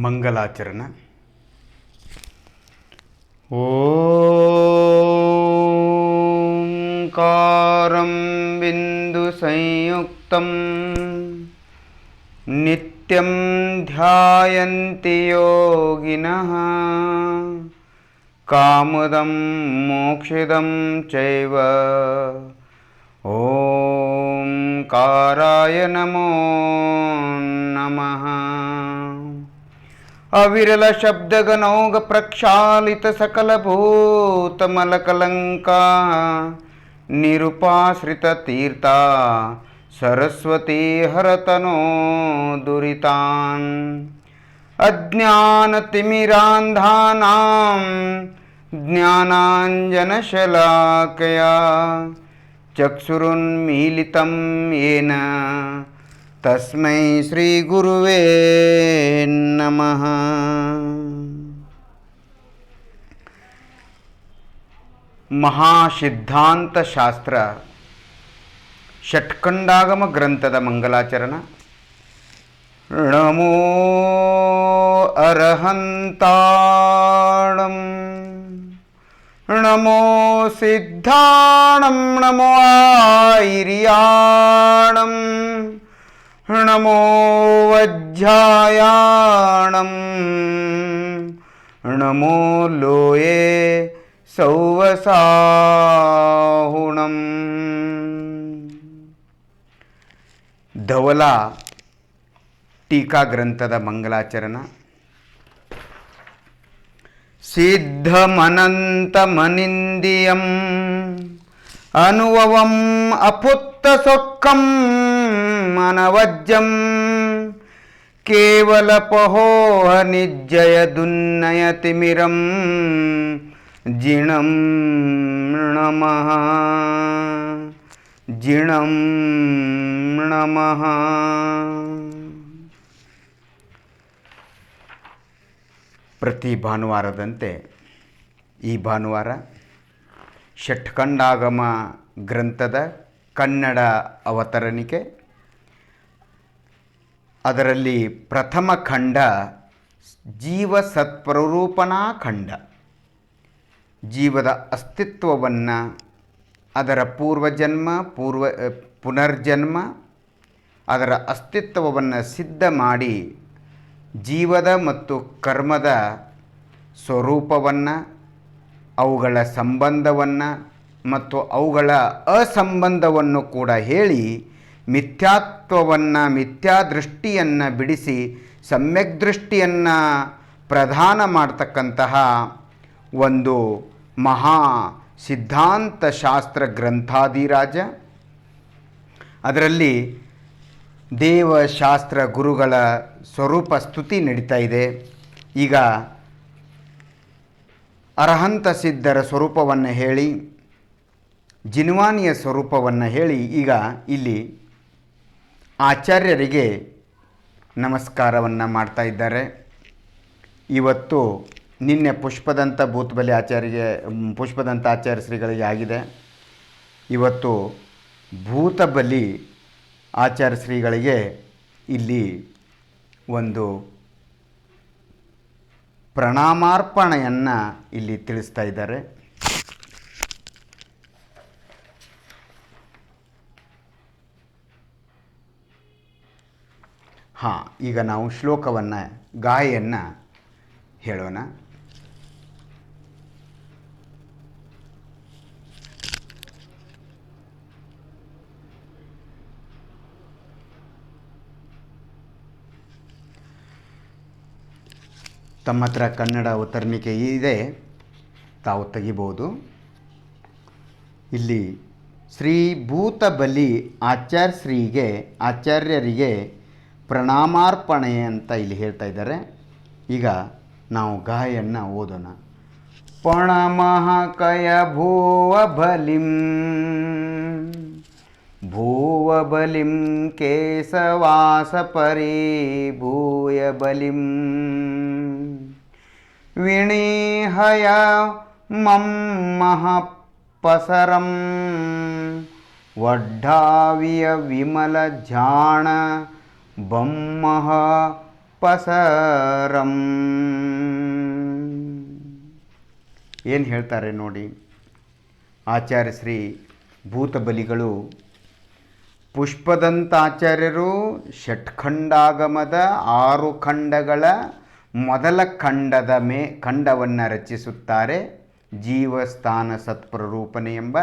ಮಂಗಲಾಚರಣ. ಓಂಕಾರಂ ಬಿಂದು ಸಂಯುಕ್ತಂ ನಿತ್ಯಂ ಧ್ಯಾಯಂತಿ ಯೋಗಿನಃ ಕಾಮದಂ ಮೋಕ್ಷದಂ ಚೈವ. ಓಂಕಾರಾಯ ನಮೋ ನಮಃ. ಅವಿರಲ ಶಬ್ದಗನೌಗ ಪ್ರಕ್ಷಾಳಿತ ಸಕಲಭೂತಮಲಕಲಂಕ ನಿರುಪಾಶ್ರಿತ ತೀರ್ಥ ಸರಸ್ವತಿ ಹರತನೋ ದುರಿತಾನ್. ಅಜ್ಞಾನತಿಮಿರಾಂಧಾನಾಂ ಜ್ಞಾನಾಂಜನಶಲಾಕಯಾ ಚಕ್ಷುರುನ್ಮೀಲಿತಂ ಯೇನ ತಸ್ಮೈ ಶ್ರೀ ಗುರುವೇ ನಮಃ. ಮಹಾಸಿದ್ಧಾಂತ ಶಾಸ್ತ್ರ ಷಟ್ಖಂಡಾಗಮ ಗ್ರಂಥದ ಮಂಗಲಾಚರಣ. ನಮೋ ಅರ್ಹಂತಾಣಂ ನಮೋ ಸಿದ್ಧಾಣಂ ನಮೋ ಐರ್ಯಾಣಂ ನಮೋ ವಜ್ಜಾಯಾಣಂ ನಮೋ ಲೋಯೇ ಸೌವಸಾಹುಣಂ. ಧವಲ ಟೀಕಾ ಗ್ರಂಥದ ಮಂಗಲಾಚರಣ. ಸಿದ್ಧಮನಂತಮನಿಂದಿಯಂ ಅನುವವಂ ಅಪುತ್ತ ಸೊಕ್ಕಂ ಅನವಜ್ಜಂ ಕೇವಲಪಹೋಹ ನಿಜ್ಜಯ ದುನ್ನಯತಿಮಿರಂ ಜಿಣಂ ನಮಃ ಜಿಣಂ ನಮಃ. ಪ್ರತಿ ಭಾನುವಾರದಂತೆ ಈ ಭಾನುವಾರ ಷಟ್ಖಂಡಾಗಮ ಗ್ರಂಥದ ಕನ್ನಡ ಅವತರಣಿಕೆ. ಅದರಲ್ಲಿ ಪ್ರಥಮ ಖಂಡ ಜೀವ ಸತ್ಪ್ರರೂಪಣಾ ಖಂಡ. ಜೀವದ ಅಸ್ತಿತ್ವವನ್ನು, ಅದರ ಪೂರ್ವಜನ್ಮ, ಪುನರ್ಜನ್ಮ, ಅದರ ಅಸ್ತಿತ್ವವನ್ನು ಸಿದ್ಧ ಮಾಡಿ ಜೀವದ ಮತ್ತು ಕರ್ಮದ ಸ್ವರೂಪವನ್ನು, ಅವುಗಳ ಸಂಬಂಧವನ್ನು ಮತ್ತು ಅವುಗಳ ಅಸಂಬಂಧವನ್ನು ಕೂಡ ಹೇಳಿ ಮಿಥ್ಯಾತ್ವವನ್ನು, ಮಿಥ್ಯಾದೃಷ್ಟಿಯನ್ನು ಬಿಡಿಸಿ ಸಮ್ಯಕ್ ದೃಷ್ಟಿಯನ್ನು ಪ್ರದಾನ ಮಾಡ್ತಕ್ಕಂತಹ ಒಂದು ಮಹಾ ಸಿದ್ಧಾಂತ ಶಾಸ್ತ್ರ ಗ್ರಂಥಾದಿರಾಜ. ಅದರಲ್ಲಿ ದೇವಶಾಸ್ತ್ರ ಗುರುಗಳ ಸ್ವರೂಪ ಸ್ತುತಿ ನಡೀತಾ ಇದೆ. ಈಗ ಅರ್ಹಂತ ಸಿದ್ಧರ ಸ್ವರೂಪವನ್ನು ಹೇಳಿ, ಜಿನ್ವಾನಿಯ ಸ್ವರೂಪವನ್ನು ಹೇಳಿ, ಈಗ ಇಲ್ಲಿ ಆಚಾರ್ಯರಿಗೆ ನಮಸ್ಕಾರವನ್ನು ಮಾಡ್ತಾ ಇದ್ದಾರೆ. ಇವತ್ತು ನಿನ್ನೆ ಪುಷ್ಪದಂತ ಭೂತಬಲಿ ಪುಷ್ಪದಂತ ಆಚಾರ್ಯ ಶ್ರೀಗಳಿಗೆ ಆಗಿದೆ. ಇವತ್ತು ಭೂತಬಲಿ ಆಚಾರ್ಯ ಶ್ರೀಗಳಿಗೆ ಇಲ್ಲಿ ಒಂದು ಪ್ರಣಾಮಾರ್ಪಣೆಯನ್ನು ಇಲ್ಲಿ ತಿಳಿಸ್ತಾ ಇದ್ದಾರೆ. ಈಗ ನಾವು ಶ್ಲೋಕವನ್ನು ಗಾಯೆಯನ್ನು ಹೇಳೋಣ. ತಮ್ಮ ಹತ್ರ ಕನ್ನಡ ಅವತರಣಿಕೆ ಇದೆ, ತಾವು ತೆಗಿಬೋದು. ಇಲ್ಲಿ ಶ್ರೀ ಭೂತಬಲಿ ಆಚಾರ್ಯರಿಗೆ ಪ್ರಣಾಮಾರ್ಪಣೆ ಅಂತ ಇಲ್ಲಿ ಹೇಳ್ತಾ ಇದ್ದಾರೆ. ಈಗ ನಾವು ಗಾಯೆಯನ್ನು ಓದೋಣ. ಪಣಮಃ ಕಯ ಭೂವಬಲಿಂ ಕೇಶವಾಸ ಪರಿಭೂಯ ಬಲಿಂ ವಿಣೀಹಯ ಮಮ್ಮಃ ಪಸರಂ ವಡ್ಢಾವಿಯ ವಿಮಲ ಝಾಣ ಬಮ್ಮಹ ಪಸರಂ. ಏನು ಹೇಳ್ತಾರೆ ನೋಡಿ ಆಚಾರ್ಯ ಶ್ರೀ ಭೂತಬಲಿಗಳು. ಪುಷ್ಪದಂತಾಚಾರ್ಯರು ಷಟ್ಖಂಡಾಗಮದ 6 ಖಂಡಗಳ ಮೊದಲ ಖಂಡವನ್ನು ರಚಿಸುತ್ತಾರೆ, ಜೀವಸ್ಥಾನ ಸತ್ಪ್ರರೂಪಣೆ ಎಂಬ.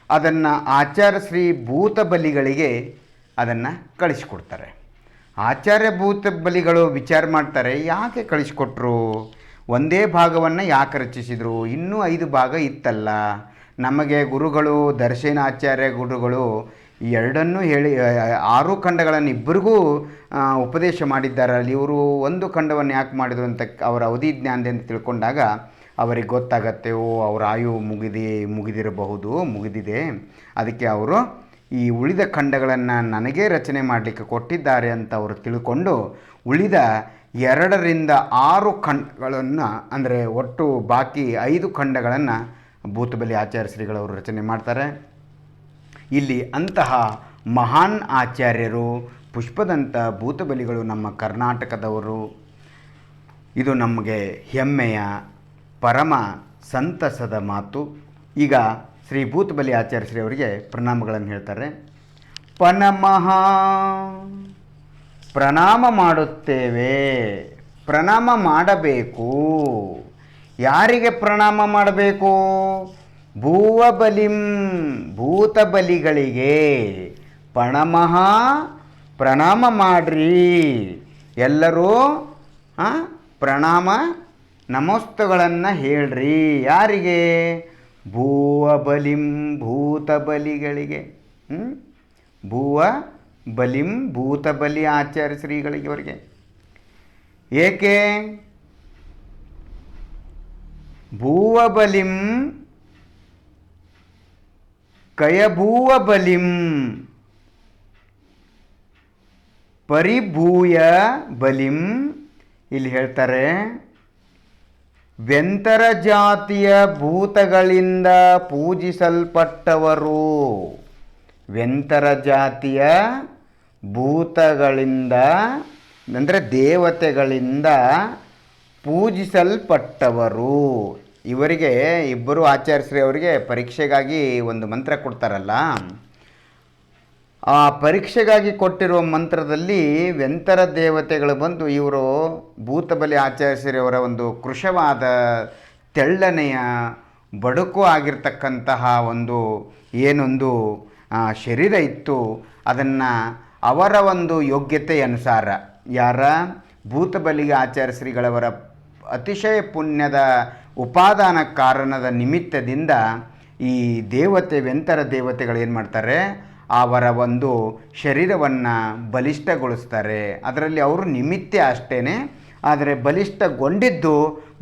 ಅದನ್ನು ಆಚಾರ್ಯ ಶ್ರೀ ಭೂತಬಲಿಗಳಿಗೆ ಅದನ್ನು ಕಳಿಸಿಕೊಡ್ತಾರೆ. ಆಚಾರ್ಯ ಭೂತಬಲಿಗಳು ವಿಚಾರ ಮಾಡ್ತಾರೆ, ಯಾಕೆ ಕಳಿಸಿಕೊಟ್ರು, ಒಂದೇ ಭಾಗವನ್ನು ಯಾಕೆ ರಚಿಸಿದರು, ಇನ್ನೂ 5 ಭಾಗ ಇತ್ತಲ್ಲ. ನಮಗೆ ಗುರುಗಳು ದರ್ಶನಾಚಾರ್ಯ ಗುರುಗಳು ಎರಡನ್ನೂ ಹೇಳಿ 6 ಖಂಡಗಳನ್ನು ಇಬ್ಬರಿಗೂ ಉಪದೇಶ ಮಾಡಿದ್ದಾರಲ್ಲಿ, ಇವರು ಒಂದು ಖಂಡವನ್ನು ಯಾಕೆ ಮಾಡಿದರು ಅಂತ ಅವರ ಅವಧಿ ಜ್ಞಾನದಿಂದ ತಿಳ್ಕೊಂಡಾಗ ಅವರಿಗೆ ಗೊತ್ತಾಗತ್ತೆ, ಅವರ ಆಯು ಮುಗಿದಿದೆ, ಅದಕ್ಕೆ ಅವರು ಈ ಉಳಿದ ಖಂಡಗಳನ್ನು ನನಗೇ ರಚನೆ ಮಾಡಲಿಕ್ಕೆ ಕೊಟ್ಟಿದ್ದಾರೆ ಅಂತ ಅವರು ತಿಳ್ಕೊಂಡು ಉಳಿದ 2 ರಿಂದ 6 ಖಂಡಗಳನ್ನು, ಅಂದರೆ ಒಟ್ಟು ಬಾಕಿ 5 ಖಂಡಗಳನ್ನು ಭೂತಬಲಿ ಆಚಾರ್ಯ ಶ್ರೀಗಳವರು ರಚನೆ ಮಾಡ್ತಾರೆ. ಇಲ್ಲಿ ಅಂತಹ ಮಹಾನ್ ಆಚಾರ್ಯರು ಪುಷ್ಪದಂತ ಭೂತಬಲಿಗಳು ನಮ್ಮ ಕರ್ನಾಟಕದವರು. ಇದು ನಮಗೆ ಹೆಮ್ಮೆಯ ಪರಮ ಸಂತಸದ ಮಾತು. ಈಗ ಶ್ರೀ ಭೂತಬಲಿ ಆಚಾರ್ಯ ಶ್ರೀ ಅವರಿಗೆ ಪ್ರಣಾಮಗಳನ್ನು ಹೇಳ್ತಾರೆ. ಪನಮಃ, ಪ್ರಣಾಮ ಮಾಡುತ್ತೇವೆ, ಪ್ರಣಾಮ ಮಾಡಬೇಕು. ಯಾರಿಗೆ ಪ್ರಣಾಮ ಮಾಡಬೇಕು? ಭೂವಬಲಿಂ, ಭೂತಬಲಿಗಳಿಗೆ. ಪಣಮಃ, ಪ್ರಣಾಮ ಮಾಡ್ರಿ ಎಲ್ಲರೂ, ಪ್ರಣಾಮ ನಮಸ್ತುಗಳನ್ನು ಹೇಳ್ರಿ. ಯಾರಿಗೆ? ಭೂವಬಲಿಂ, ಭೂತಬಲಿಗಳಿಗೆ. ಭೂವಬಲಿಂ, ಭೂತಬಲಿ ಆಚಾರ್ಯ ಶ್ರೀಗಳಿಗೆ ಅವರಿಗೆ. ಏಕೆ? ಭೂವಬಲಿಂ ಕಯಭೂವಬಲಿಂ ಪರಿಭೂಯ ಬಲಿಂ. ಇಲ್ಲಿ ಹೇಳ್ತಾರೆ, ವ್ಯಂತರ ಜಾತಿಯ ಭೂತಗಳಿಂದ ಪೂಜಿಸಲ್ಪಟ್ಟವರು. ವ್ಯಂತರ ಜಾತಿಯ ಭೂತಗಳಿಂದ ಅಂದರೆ ದೇವತೆಗಳಿಂದ ಪೂಜಿಸಲ್ಪಟ್ಟವರು. ಇವರಿಗೆ ಇಬ್ಬರು ಆಚಾರ್ಯಶ್ರೀ ಅವರಿಗೆ ಪರೀಕ್ಷೆಗಾಗಿ ಒಂದು ಮಂತ್ರ ಕೊಡ್ತಾರಲ್ಲ, ಆ ಪರೀಕ್ಷೆಗಾಗಿ ಕೊಟ್ಟಿರುವ ಮಂತ್ರದಲ್ಲಿ ವ್ಯಂತರ ದೇವತೆಗಳು ಬಂದು ಇವರು ಭೂತಬಲಿ ಆಚಾರ್ಯಶ್ರೀ ಅವರ ಒಂದು ಕೃಶವಾದ ತೆಳ್ಳನೆಯ ಬಡುಕು ಆಗಿರ್ತಕ್ಕಂತಹ ಏನೊಂದು ಶರೀರ ಇತ್ತು, ಅದನ್ನು ಅವರ ಒಂದು ಯೋಗ್ಯತೆ ಅನುಸಾರ, ಯಾರ ಭೂತಬಲಿಗೆ ಆಚಾರ್ಯ ಶ್ರೀಗಳವರ ಅತಿಶಯ ಪುಣ್ಯದ ಉಪಾದಾನ ಕಾರಣದ ನಿಮಿತ್ತದಿಂದ ಈ ವ್ಯಂತರ ದೇವತೆಗಳು ಏನು ಮಾಡ್ತಾರೆ, ಅವರ ಒಂದು ಶರೀರವನ್ನು ಬಲಿಷ್ಠಗೊಳಿಸ್ತಾರೆ. ಅದರಲ್ಲಿ ಅವರು ನಿಮಿತ್ತ ಅಷ್ಟೇ, ಆದರೆ ಬಲಿಷ್ಠಗೊಂಡಿದ್ದು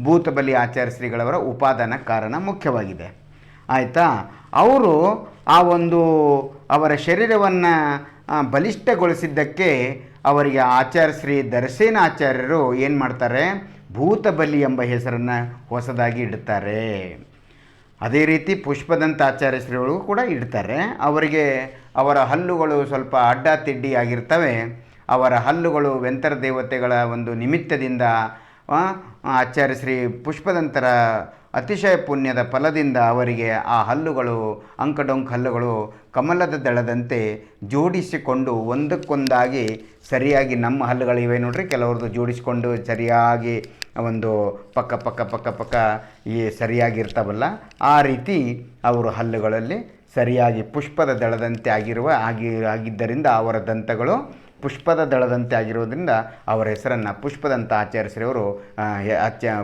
ಭೂತಬಲಿ ಆಚಾರ್ಯ ಶ್ರೀಗಳವರ ಉಪಾದಾನ ಕಾರಣ ಮುಖ್ಯವಾಗಿದೆ. ಆಯಿತಾ? ಅವರು ಅವರ ಶರೀರವನ್ನು ಬಲಿಷ್ಠಗೊಳಿಸಿದ್ದಕ್ಕೆ ಅವರಿಗೆ ಆಚಾರ್ಯ ಶ್ರೀ ದರ್ಶನಾಚಾರ್ಯರು ಏನು ಮಾಡ್ತಾರೆ, ಭೂತಬಲಿ ಎಂಬ ಹೆಸರನ್ನು ಹೊಸದಾಗಿ ಇಡ್ತಾರೆ. ಅದೇ ರೀತಿ ಪುಷ್ಪದಂತ ಆಚಾರ್ಯ ಶ್ರೀಗಳು ಕೂಡ ಇಡ್ತಾರೆ. ಅವರಿಗೆ ಅವರ ಹಲ್ಲುಗಳು ಸ್ವಲ್ಪ ಅಡ್ಡ ತಿಡ್ಡಿ ಆಗಿರ್ತವೆ. ಅವರ ಹಲ್ಲುಗಳು ವ್ಯಂತರ ದೇವತೆಗಳ ಒಂದು ನಿಮಿತ್ತದಿಂದ ಆಚಾರ್ಯ ಶ್ರೀ ಪುಷ್ಪದಂತರ ಅತಿಶಯ ಪುಣ್ಯದ ಫಲದಿಂದ ಅವರಿಗೆ ಆ ಹಲ್ಲುಗಳು, ಅಂಕಡೊಂಕು ಹಲ್ಲುಗಳು ಕಮಲದ ದಳದಂತೆ ಜೋಡಿಸಿಕೊಂಡು ಒಂದಕ್ಕೊಂದಾಗಿ ಸರಿಯಾಗಿ, ನಮ್ಮ ಹಲ್ಲುಗಳಿವೆ ನೋಡ್ರಿ, ಕೆಲವ್ರದ್ದು ಜೋಡಿಸಿಕೊಂಡು ಸರಿಯಾಗಿ ಒಂದು ಪಕ್ಕ ಈ ಸರಿಯಾಗಿರ್ತಾವಲ್ಲ, ಆ ರೀತಿ ಅವರು ಹಲ್ಲುಗಳಲ್ಲಿ ಸರಿಯಾಗಿ ಪುಷ್ಪದ ದಳದಂತೆ ಆಗಿದ್ದರಿಂದ ಅವರ ದಂತಗಳು ಪುಷ್ಪದ ದಳದಂತೆ ಆಗಿರೋದ್ರಿಂದ ಅವರ ಹೆಸರನ್ನು ಪುಷ್ಪದಂತ ಆಚಾರ್ಯ ಶ್ರೀಯವರು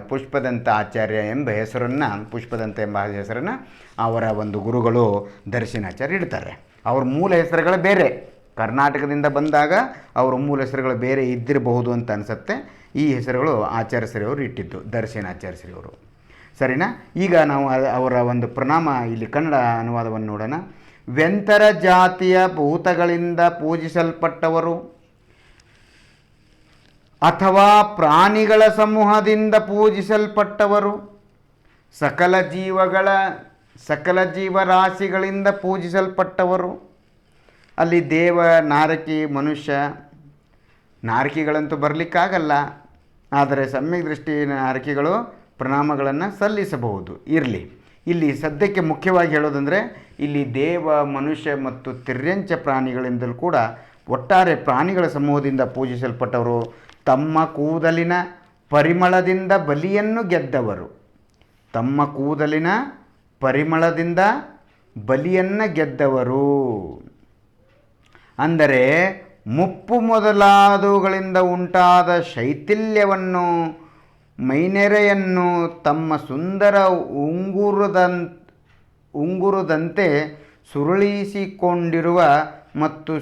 ಪುಷ್ಪದಂತ ಆಚಾರ್ಯ ಎಂಬ ಹೆಸರನ್ನು, ಪುಷ್ಪದಂತ ಎಂಬ ಹೆಸರನ್ನು ಅವರ ಒಂದು ಗುರುಗಳು ದರ್ಶನಾಚಾರ್ಯ ಇಡ್ತಾರೆ. ಅವ್ರ ಮೂಲ ಹೆಸರುಗಳು ಬೇರೆ, ಕರ್ನಾಟಕದಿಂದ ಬಂದಾಗ ಅವರ ಮೂಲ ಹೆಸರುಗಳು ಬೇರೆ ಇದ್ದಿರಬಹುದು ಅಂತ ಅನಿಸುತ್ತೆ. ಈ ಹೆಸರುಗಳು ಆಚಾರ್ಯ ಶ್ರೀಯವರು ಇಟ್ಟಿದ್ದು, ದರ್ಶನಾಚಾರ್ಯ ಶ್ರೀಯವರು. ಸರಿನಾ? ಈಗ ನಾವು ಅವರ ಒಂದು ಪ್ರಣಾಮ ಇಲ್ಲಿ ಕನ್ನಡ ಅನುವಾದವನ್ನು ನೋಡೋಣ. ವ್ಯಂತರ ಜಾತಿಯ ಭೂತಗಳಿಂದ ಪೂಜಿಸಲ್ಪಟ್ಟವರು ಅಥವಾ ಪ್ರಾಣಿಗಳ ಸಮೂಹದಿಂದ ಪೂಜಿಸಲ್ಪಟ್ಟವರು, ಸಕಲ ಜೀವರಾಶಿಗಳಿಂದ ಪೂಜಿಸಲ್ಪಟ್ಟವರು. ಅಲ್ಲಿ ದೇವ, ನಾರಕಿ, ಮನುಷ್ಯ ನಾರಕಿಗಳಂತೂ ಬರಲಿಕ್ಕಾಗಲ್ಲ, ಆದರೆ ಸಮ್ಯಕ್ ದೃಷ್ಟಿ ನಾರಕಿಗಳು ಪ್ರಣಾಮಗಳನ್ನು ಸಲ್ಲಿಸಬಹುದು. ಇರಲಿ, ಇಲ್ಲಿ ಸದ್ಯಕ್ಕೆ ಮುಖ್ಯವಾಗಿ ಹೇಳೋದಂದರೆ ಇಲ್ಲಿ ದೇವ, ಮನುಷ್ಯ ಮತ್ತು ತಿರ್ಯಂಚ ಪ್ರಾಣಿಗಳಿಂದಲೂ ಕೂಡ ಒಟ್ಟಾರೆ ಪ್ರಾಣಿಗಳ ಸಮೂಹದಿಂದ ಪೂಜಿಸಲ್ಪಟ್ಟವರು. ತಮ್ಮ ಕೂದಲಿನ ಪರಿಮಳದಿಂದ ಬಲಿಯನ್ನು ಗೆದ್ದವರು. ತಮ್ಮ ಕೂದಲಿನ ಪರಿಮಳದಿಂದ ಬಲಿಯನ್ನು ಗೆದ್ದವರು ಅಂದರೆ ಮುಪ್ಪು ಮೊದಲಾದವುಗಳಿಂದ ಉಂಟಾದ ಶೈಥಿಲ್ಯವನ್ನು, ಮೈನೆರೆಯನ್ನು ತಮ್ಮ ಸುಂದರ ಉಂಗುರದಂತೆ ಸುರುಳಿಸಿಕೊಂಡಿರುವ ಮತ್ತು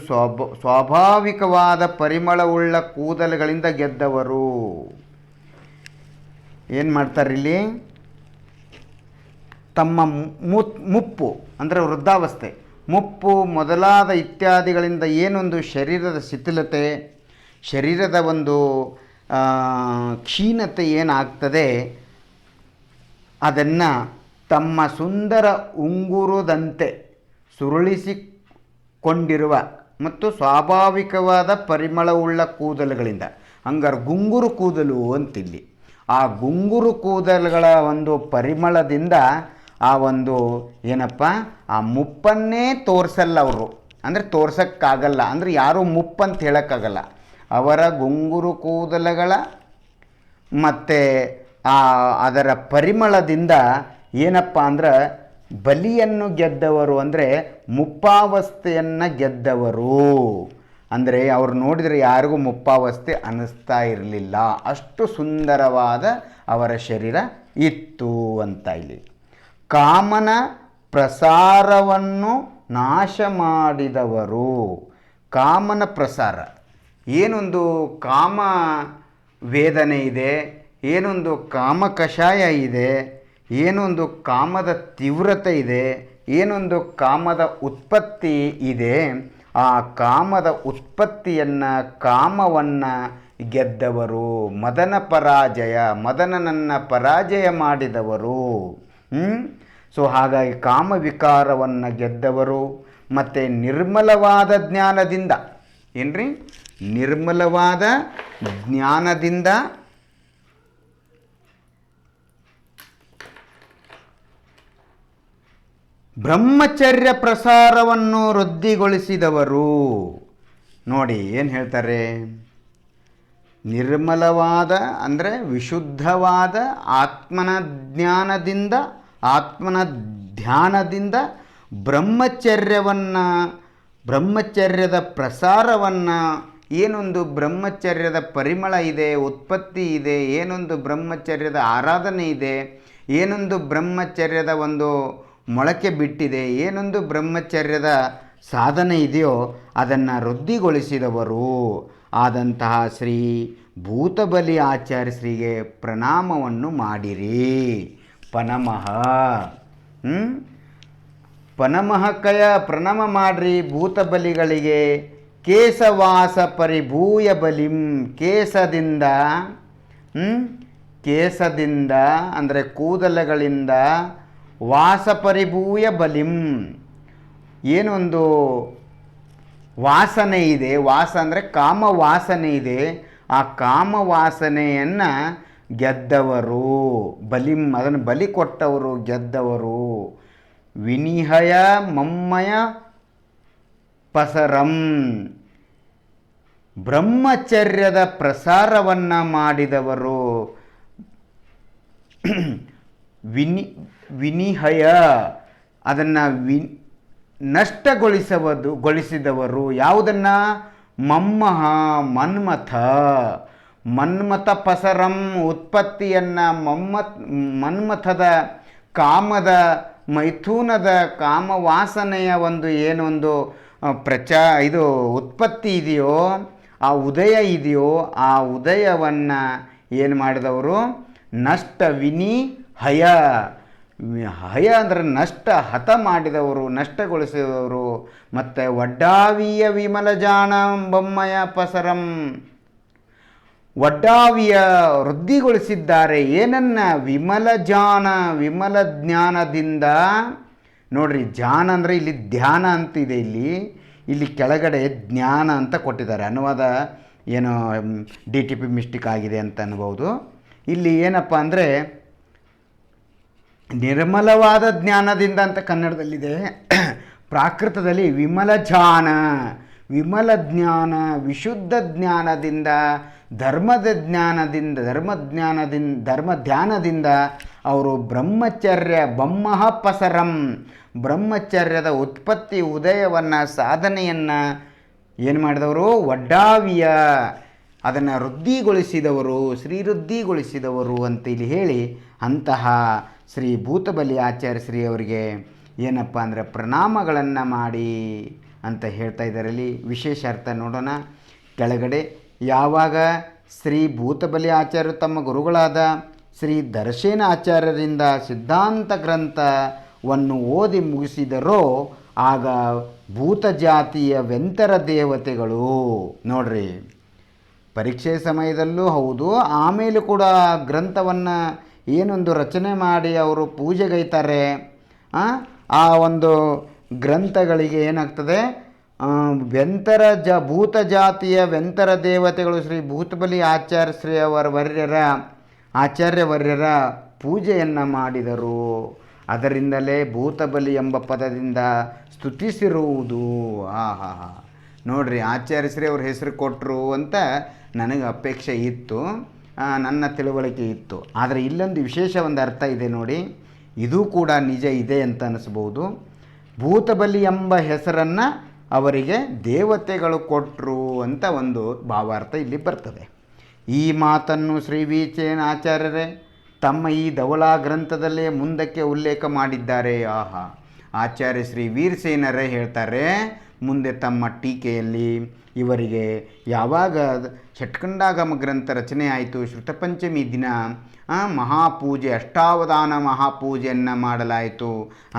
ಸ್ವಾಭಾವಿಕವಾದ ಪರಿಮಳವುಳ್ಳ ಕೂದಲುಗಳಿಂದ ಗೆದ್ದವರು. ಏನು ಮಾಡ್ತಾರೆ ಇಲ್ಲಿ? ತಮ್ಮ ಮುಪ್ಪು ಅಂದರೆ ವೃದ್ಧಾವಸ್ಥೆ, ಮುಪ್ಪು ಮೊದಲಾದ ಇತ್ಯಾದಿಗಳಿಂದ ಏನೊಂದು ಶರೀರದ ಶಿಥಿಲತೆ, ಶರೀರದ ಒಂದು ಕ್ಷೀಣತೆ ಏನಾಗ್ತದೆ, ಅದನ್ನು ತಮ್ಮ ಸುಂದರ ಉಂಗುರದಂತೆ ಸುರುಳಿಸಿಕೊಂಡಿರುವ ಮತ್ತು ಸ್ವಾಭಾವಿಕವಾದ ಪರಿಮಳವುಳ್ಳ ಕೂದಲುಗಳಿಂದ, ಹಂಗಾರೆ ಗುಂಗುರು ಕೂದಲು ಅಂತಿಲ್ಲಿ. ಆ ಗುಂಗುರು ಕೂದಲುಗಳ ಒಂದು ಪರಿಮಳದಿಂದ ಆ ಒಂದು ಏನಪ್ಪ, ಆ ಮುಪ್ಪನ್ನೇ ತೋರಿಸಲ್ಲ ಅವರು, ಅಂದರೆ ತೋರ್ಸೋಕ್ಕಾಗಲ್ಲ, ಅಂದರೆ ಯಾರೂ ಮುಪ್ಪಂತ ಹೇಳೋಕ್ಕಾಗಲ್ಲ. ಅವರ ಗುಂಗುರು ಕೂದಲುಗಳ ಮತ್ತು ಅದರ ಪರಿಮಳದಿಂದ ಏನಪ್ಪ ಅಂದ್ರೆ ಬಲಿಯನ್ನು ಗೆದ್ದವರು, ಅಂದರೆ ಮುಪ್ಪಾವಸ್ಥೆಯನ್ನು ಗೆದ್ದವರು. ಅಂದರೆ ಅವ್ರು ನೋಡಿದರೆ ಯಾರಿಗೂ ಮುಪ್ಪಾವಸ್ಥೆ ಅನ್ನಿಸ್ತಾ ಇರಲಿಲ್ಲ, ಅಷ್ಟು ಸುಂದರವಾದ ಅವರ ಶರೀರ ಇತ್ತು ಅಂತ ಇಲ್ಲಿ. ಕಾಮನ ಪ್ರಸಾರವನ್ನು ನಾಶ ಮಾಡಿದವರು. ಕಾಮನ ಪ್ರಸಾರ, ಏನೊಂದು ಕಾಮ ವೇದನೆ ಇದೆ, ಏನೊಂದು ಕಾಮ ಕಷಾಯ ಇದೆ, ಏನೊಂದು ಕಾಮದ ತೀವ್ರತೆ ಇದೆ, ಏನೊಂದು ಕಾಮದ ಉತ್ಪತ್ತಿ ಇದೆ, ಆ ಕಾಮದ ಉತ್ಪತ್ತಿಯನ್ನು, ಕಾಮವನ್ನು ಗೆದ್ದವರು. ಮದನನನ್ನು ಪರಾಜಯ ಮಾಡಿದವರು. ಸೊ ಹಾಗಾಗಿ ಕಾಮವಿಕಾರವನ್ನು ಗೆದ್ದವರು. ಮತ್ತು ನಿರ್ಮಲವಾದ ಜ್ಞಾನದಿಂದ, ಏನ್ರಿ, ನಿರ್ಮಲವಾದ ಜ್ಞಾನದಿಂದ ಬ್ರಹ್ಮಚರ್ಯ ಪ್ರಸಾರವನ್ನು ವೃದ್ಧಿಗೊಳಿಸಿದವರು. ನೋಡಿ ಏನು ಹೇಳ್ತಾರೆ, ನಿರ್ಮಲವಾದ ಅಂದರೆ ವಿಶುದ್ಧವಾದ ಆತ್ಮನ ಧ್ಯಾನದಿಂದ ಬ್ರಹ್ಮಚರ್ಯದ ಪ್ರಸಾರವನ್ನು, ಏನೊಂದು ಬ್ರಹ್ಮಚರ್ಯದ ಪರಿಮಳ ಇದೆ, ಉತ್ಪತ್ತಿ ಇದೆ, ಏನೊಂದು ಬ್ರಹ್ಮಚರ್ಯದ ಆರಾಧನೆ ಇದೆ, ಏನೊಂದು ಬ್ರಹ್ಮಚರ್ಯದ ಒಂದು ಮೊಳಕೆ ಬಿಟ್ಟಿದೆ, ಏನೊಂದು ಬ್ರಹ್ಮಚರ್ಯದ ಸಾಧನೆ ಇದೆಯೋ ಅದನ್ನು ವೃದ್ಧಿಗೊಳಿಸಿದವರು ಆದಂತಹ ಶ್ರೀ ಭೂತಬಲಿ ಆಚಾರ್ಯ ಶ್ರೀಗೆ ಪ್ರಣಾಮವನ್ನು ಮಾಡಿರಿ. ಪನಮಃ ಪನಮಃಕಯ ಪ್ರಣಾಮ ಮಾಡ್ರಿ ಭೂತಬಲಿಗಳಿಗೆ. ಕೇಶವಾಸ ಪರಿಭೂಯ ಬಲಿಂ, ಕೇಶದಿಂದ ಅಂದರೆ ಕೂದಲುಗಳಿಂದ, ವಾಸ ಪರಿಭೂಯ ಬಲಿಂ, ಏನೊಂದು ವಾಸನೆ ಇದೆ, ವಾಸ ಅಂದರೆ ಕಾಮ ವಾಸನೆ ಇದೆ, ಆ ಕಾಮ ವಾಸನೆಯನ್ನು ಗೆದ್ದವರು. ಬಲಿಂ, ಅದನ್ನು ಬಲಿ ಕೊಟ್ಟವರು, ಗೆದ್ದವರು. ವಿನಿಹಯ ಮಮ್ಮಯ ಪಸರಂ, ಬ್ರಹ್ಮಚರ್ಯದ ಪ್ರಸಾರವನ್ನು ಮಾಡಿದವರು. ವಿನಿಹಯ ಅದನ್ನು ನಷ್ಟಗೊಳಿಸಿದವರು. ಯಾವುದನ್ನು? ಮನ್ಮಥ ಪಸರಂ, ಉತ್ಪತ್ತಿಯನ್ನು ಮನ್ಮಥದ ಕಾಮದ ಮೈಥುನದ ಕಾಮವಾಸನೆಯ ಒಂದು ಏನೊಂದು ಇದು ಉತ್ಪತ್ತಿ ಇದೆಯೋ, ಆ ಉದಯ ಇದೆಯೋ, ಆ ಉದಯವನ್ನು ಏನು ಮಾಡಿದವರು? ಹಯ ಅಂದರೆ ಹತ ಮಾಡಿದವರು, ನಷ್ಟಗೊಳಿಸಿದವರು. ಮತ್ತು ವಡ್ಡಾವಿಯ ವಿಮಲಜಾನ ಬೊಮ್ಮಯ ಪಸರಂ, ವಡ್ಡಾವಿಯ ವೃದ್ಧಿಗೊಳಿಸಿದ್ದಾರೆ. ಏನನ್ನ? ವಿಮಲ ಜ್ಞಾನದಿಂದ. ನೋಡ್ರಿ, ಜಾನ ಅಂದರೆ ಇಲ್ಲಿ ಧ್ಯಾನ ಅಂತಿದೆ, ಇಲ್ಲಿ ಕೆಳಗಡೆ ಜ್ಞಾನ ಅಂತ ಕೊಟ್ಟಿದ್ದಾರೆ. ಅನುವಾದ ಏನೋ DTP ಮಿಸ್ಟೇಕ್ ಆಗಿದೆ ಅಂತ ಅನ್ಬೋದು. ಇಲ್ಲಿ ಏನಪ್ಪ ಅಂದರೆ ನಿರ್ಮಲವಾದ ಜ್ಞಾನದಿಂದ ಅಂತ ಕನ್ನಡದಲ್ಲಿದೆ. ಪ್ರಾಕೃತದಲ್ಲಿ ವಿಮಲ ಜ್ಞಾನ, ವಿಶುದ್ಧ ಜ್ಞಾನದಿಂದ, ಧರ್ಮಧ್ಯಾನದಿಂದ ಅವರು ಬ್ರಹ್ಮಚರ್ಯದ ಉತ್ಪತ್ತಿ ಉದಯವನ್ನು ಸಾಧನೆಯನ್ನು ಏನು ಮಾಡಿದವರು? ಒಡ್ಡಾವಿಯ ಅದನ್ನು ಶ್ರೀವೃದ್ಧಿಗೊಳಿಸಿದವರು ಅಂತ ಇಲ್ಲಿ ಹೇಳಿ ಅಂತಹ ಶ್ರೀ ಭೂತಬಲಿ ಆಚಾರ್ಯ ಶ್ರೀ ಅವರಿಗೆ ಏನಪ್ಪ ಅಂದರೆ ಪ್ರಣಾಮಗಳನ್ನು ಮಾಡಿ ಅಂತ ಹೇಳ್ತಾ ಇದ್ದಾರಲ್ಲಿ. ವಿಶೇಷ ಅರ್ಥ ನೋಡೋಣ. ಕೆಳಗಡೆ ಯಾವಾಗ ಶ್ರೀ ಭೂತಬಲಿ ಆಚಾರ್ಯರು ತಮ್ಮ ಗುರುಗಳಾದ ಶ್ರೀ ದರ್ಶನ ಆಚಾರ್ಯರಿಂದ ಸಿದ್ಧಾಂತ ಗ್ರಂಥವನ್ನು ಓದಿ ಮುಗಿಸಿದರೋ ಆಗ ಭೂತಜಾತಿಯ ವೆಂತರ ದೇವತೆಗಳು ನೋಡ್ರಿ, ಪರೀಕ್ಷೆ ಸಮಯದಲ್ಲೂ ಹೌದು, ಆಮೇಲೆ ಕೂಡ ಗ್ರಂಥವನ್ನು ಏನೊಂದು ರಚನೆ ಮಾಡಿ ಅವರು ಪೂಜೆಗೈತಾರೆ. ಆ ಒಂದು ಗ್ರಂಥಗಳಿಗೆ ಏನಾಗ್ತದೆ? ಭೂತಜಾತಿಯ ವೆಂತರ ದೇವತೆಗಳು ಶ್ರೀ ಭೂತಬಲಿ ಆಚಾರ್ಯ ಶ್ರೀ ಆಚಾರ್ಯವರ್ಯರ ಪೂಜೆಯನ್ನು ಮಾಡಿದರು. ಅದರಿಂದಲೇ ಭೂತಬಲಿ ಎಂಬ ಪದದಿಂದ ಸ್ತುತಿಸಿರುವುದು. ನೋಡ್ರಿ, ಆಚಾರ್ಯ ಶ್ರೀ ಅವ್ರ ಹೆಸರು ಕೊಟ್ಟರು ಅಂತ ನನಗೆ ಅಪೇಕ್ಷೆ ಇತ್ತು, ನನ್ನ ತಿಳುವಳಿಕೆ ಇತ್ತು. ಆದರೆ ಇಲ್ಲೊಂದು ವಿಶೇಷ ಒಂದು ಅರ್ಥ ಇದೆ ನೋಡಿ, ಇದು ಕೂಡ ನಿಜ ಇದೆ ಅಂತ ಅನಿಸ್ಬೋದು. ಭೂತಬಲಿ ಎಂಬ ಹೆಸರನ್ನು ಅವರಿಗೆ ದೇವತೆಗಳು ಕೊಟ್ಟರು ಅಂತ ಒಂದು ಭಾವಾರ್ಥ ಇಲ್ಲಿ ಬರ್ತದೆ. ಈ ಮಾತನ್ನು ಶ್ರೀ ವೀರಸೇನ ಆಚಾರ್ಯರೇ ತಮ್ಮ ಈ ಧವಳಾ ಗ್ರಂಥದಲ್ಲೇ ಮುಂದಕ್ಕೆ ಉಲ್ಲೇಖ ಮಾಡಿದ್ದಾರೆ. ಆಚಾರ್ಯ ಶ್ರೀ ವೀರಸೇನರೇ ಹೇಳ್ತಾರೆ ಮುಂದೆ ತಮ್ಮ ಟೀಕೆಯಲ್ಲಿ, ಇವರಿಗೆ ಯಾವಾಗ ಷಟ್ಖಂಡಾಗಮ ಗ್ರಂಥ ರಚನೆ ಆಯಿತು, ಶ್ರುತಪಂಚಮಿ ದಿನ ಮಹಾಪೂಜೆ, ಅಷ್ಟಾವಧಾನ ಮಹಾಪೂಜೆಯನ್ನು ಮಾಡಲಾಯಿತು.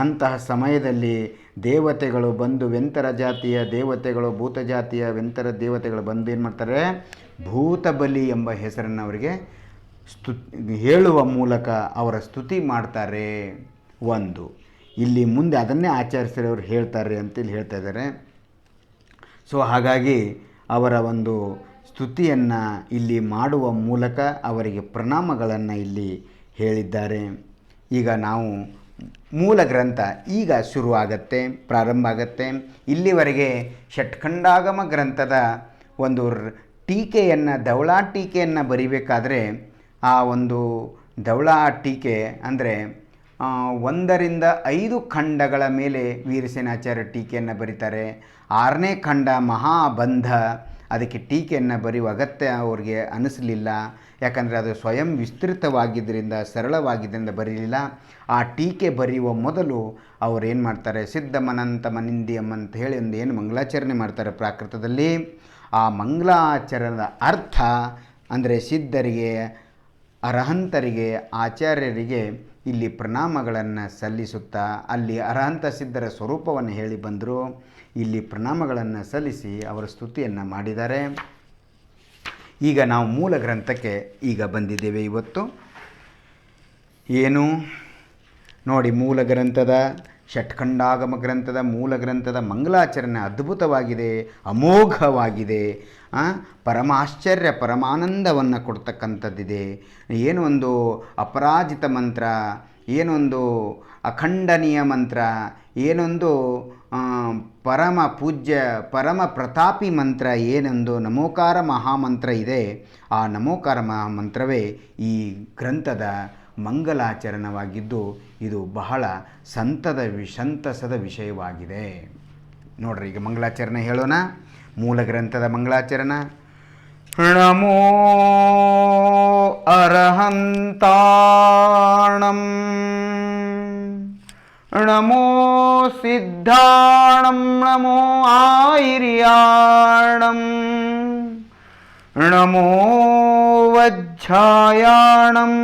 ಅಂತಹ ಸಮಯದಲ್ಲಿ ದೇವತೆಗಳು ಬಂದು ವೆಂತರ ಜಾತಿಯ ದೇವತೆಗಳು, ಭೂತಜಾತಿಯ ವೆಂತರ ದೇವತೆಗಳು ಬಂದು ಏನು ಮಾಡ್ತಾರೆ? ಭೂತಬಲಿ ಎಂಬ ಹೆಸರನ್ನು ಅವರಿಗೆ ಹೇಳುವ ಮೂಲಕ ಅವರ ಸ್ತುತಿ ಮಾಡ್ತಾರೆ. ಒಂದು ಇಲ್ಲಿ ಮುಂದೆ ಅದನ್ನೇ ಆಚರಿಸಿರೋರು ಹೇಳ್ತಾರೆ ಅಂತೇಳಿ ಹೇಳ್ತಾ ಇದ್ದಾರೆ. ಸೊ ಹಾಗಾಗಿ ಅವರ ಒಂದು ಸ್ತುತಿಯನ್ನು ಇಲ್ಲಿ ಮಾಡುವ ಮೂಲಕ ಅವರಿಗೆ ಪ್ರಣಾಮಗಳನ್ನು ಇಲ್ಲಿ ಹೇಳಿದ್ದಾರೆ. ಈಗ ನಾವು ಮೂಲ ಗ್ರಂಥ ಈಗ ಶುರುವಾಗತ್ತೆ, ಪ್ರಾರಂಭ ಆಗತ್ತೆ. ಇಲ್ಲಿವರೆಗೆ ಷಟ್ಖಂಡಾಗಮ ಗ್ರಂಥದ ಒಂದು ಟೀಕೆಯನ್ನು, ಧವಳಾ ಟೀಕೆಯನ್ನು ಬರಿಬೇಕಾದ್ರೆ ಆ ಒಂದು ಧವಳಾ ಟೀಕೆ ಅಂದರೆ 1ರಿಂದ 5 ಖಂಡಗಳ ಮೇಲೆ ವೀರಸೇನಾಚಾರ್ಯ ಟೀಕೆಯನ್ನು ಬರೀತಾರೆ. 6ನೇ ಖಂಡ ಮಹಾಬಂಧ, ಅದಕ್ಕೆ ಟೀಕೆಯನ್ನು ಬರೆಯುವ ಅಗತ್ಯ ಅವ್ರಿಗೆ ಅನಿಸಲಿಲ್ಲ. ಯಾಕಂದರೆ ಅದು ಸ್ವಯಂ ವಿಸ್ತೃತವಾಗಿದ್ದರಿಂದ, ಸರಳವಾಗಿದ್ದರಿಂದ ಬರೀಲಿಲ್ಲ. ಆ ಟೀಕೆ ಬರೆಯುವ ಮೊದಲು ಅವ್ರು ಏನು ಮಾಡ್ತಾರೆ? ಸಿದ್ಧಮನಂತ ಮನಿಂದಿಯಂ ಅಂತ ಹೇಳಿ ಒಂದು ಏನು ಮಂಗಳಾಚರಣೆ ಮಾಡ್ತಾರೆ ಪ್ರಾಕೃತದಲ್ಲಿ. ಆ ಮಂಗಳಾಚರಣದ ಅರ್ಥ ಅಂದರೆ ಸಿದ್ಧರಿಗೆ, ಅರಹಂತರಿಗೆ, ಆಚಾರ್ಯರಿಗೆ ಇಲ್ಲಿ ಪ್ರಣಾಮಗಳನ್ನು ಸಲ್ಲಿಸುತ್ತಾ ಅಲ್ಲಿ ಅರಹಂತ ಸಿದ್ಧರ ಸ್ವರೂಪವನ್ನು ಹೇಳಿ ಬಂದರು. ಇಲ್ಲಿ ಪ್ರಣಾಮಗಳನ್ನು ಸಲ್ಲಿಸಿ ಅವರ ಸ್ತುತಿಯನ್ನು ಮಾಡಿದ್ದಾರೆ. ಈಗ ನಾವು ಮೂಲ ಗ್ರಂಥಕ್ಕೆ ಈಗ ಬಂದಿದ್ದೇವೆ. ಇವತ್ತು ಏನು ನೋಡಿ, ಮೂಲ ಗ್ರಂಥದ ಷಟ್ಖಂಡಾಗಮ ಗ್ರಂಥದ ಮೂಲ ಗ್ರಂಥದ ಮಂಗಳಾಚರಣೆ ಅದ್ಭುತವಾಗಿದೆ, ಅಮೋಘವಾಗಿದೆ, ಪರಮಾಶ್ಚರ್ಯ ಪರಮಾನಂದವನ್ನು ಕೊಡ್ತಕ್ಕಂಥದ್ದಿದೆ. ಏನೊಂದು ಅಪರಾಜಿತ ಮಂತ್ರ, ಏನೊಂದು ಅಖಂಡನೀಯ ಮಂತ್ರ, ಏನೊಂದು ಪರಮ ಪೂಜ್ಯ ಪರಮ ಪ್ರತಾಪಿ ಮಂತ್ರ, ಏನೊಂದು ನಮೋಕಾರ ಮಹಾಮಂತ್ರ ಇದೆ. ಆ ನಮೋಕಾರ ಮಹಾಮಂತ್ರವೇ ಈ ಗ್ರಂಥದ ಮಂಗಲಾಚರಣವಾಗಿದ್ದು ಇದು ಬಹಳ ಸಂತಸದ ವಿಷಯವಾಗಿದೆ. ನೋಡ್ರಿ, ಈಗ ಮಂಗಳಾಚರಣೆ ಹೇಳೋಣ. ಮೂಲ ಗ್ರಂಥದ ಮಂಗಳಾಚರಣ. ನಮೋ ಅರಹಂತಾಣಂ, ನಮೋ ಸಿದ್ಧಾಣಂ, ನಮೋ ಆಯಿರ್ಯಾಣಂ, ನಮೋ ವಜ್ಜಾಯಾಣಂ,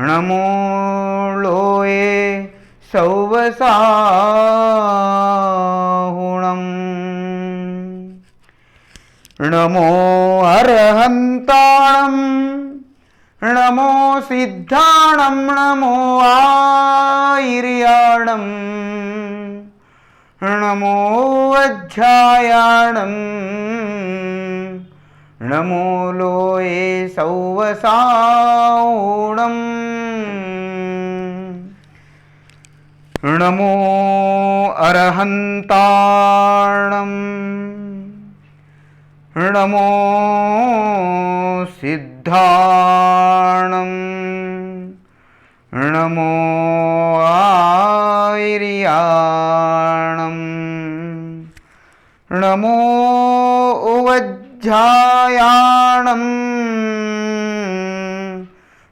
ನಮೋ ಲೋಯೆ ಸೌವಸಾಹುಣಂ, ನಮೋ ಅರಹಂತಾಣಂ, ನಮೋ ಸಿದ್ಧಾಣಂ, ನಮೋ ಆಯಿರ್ಯಾಣಂ, ನಮೋ ವಜ್ಜಾಯಾಣಂ, ನಮೋ ಲೋಯೆ ಸೌವಸಾೂಢಂ ನಮೋ ಅರ್ಹಂತಾಣಂ ನಮೋ ಸಿದ್ಧಾಣಂ ನಮೋ ಆಯಿರ್ಯಾಣಂ ನಮೋ ಉವಜ್ಜಾಯಾಣಂ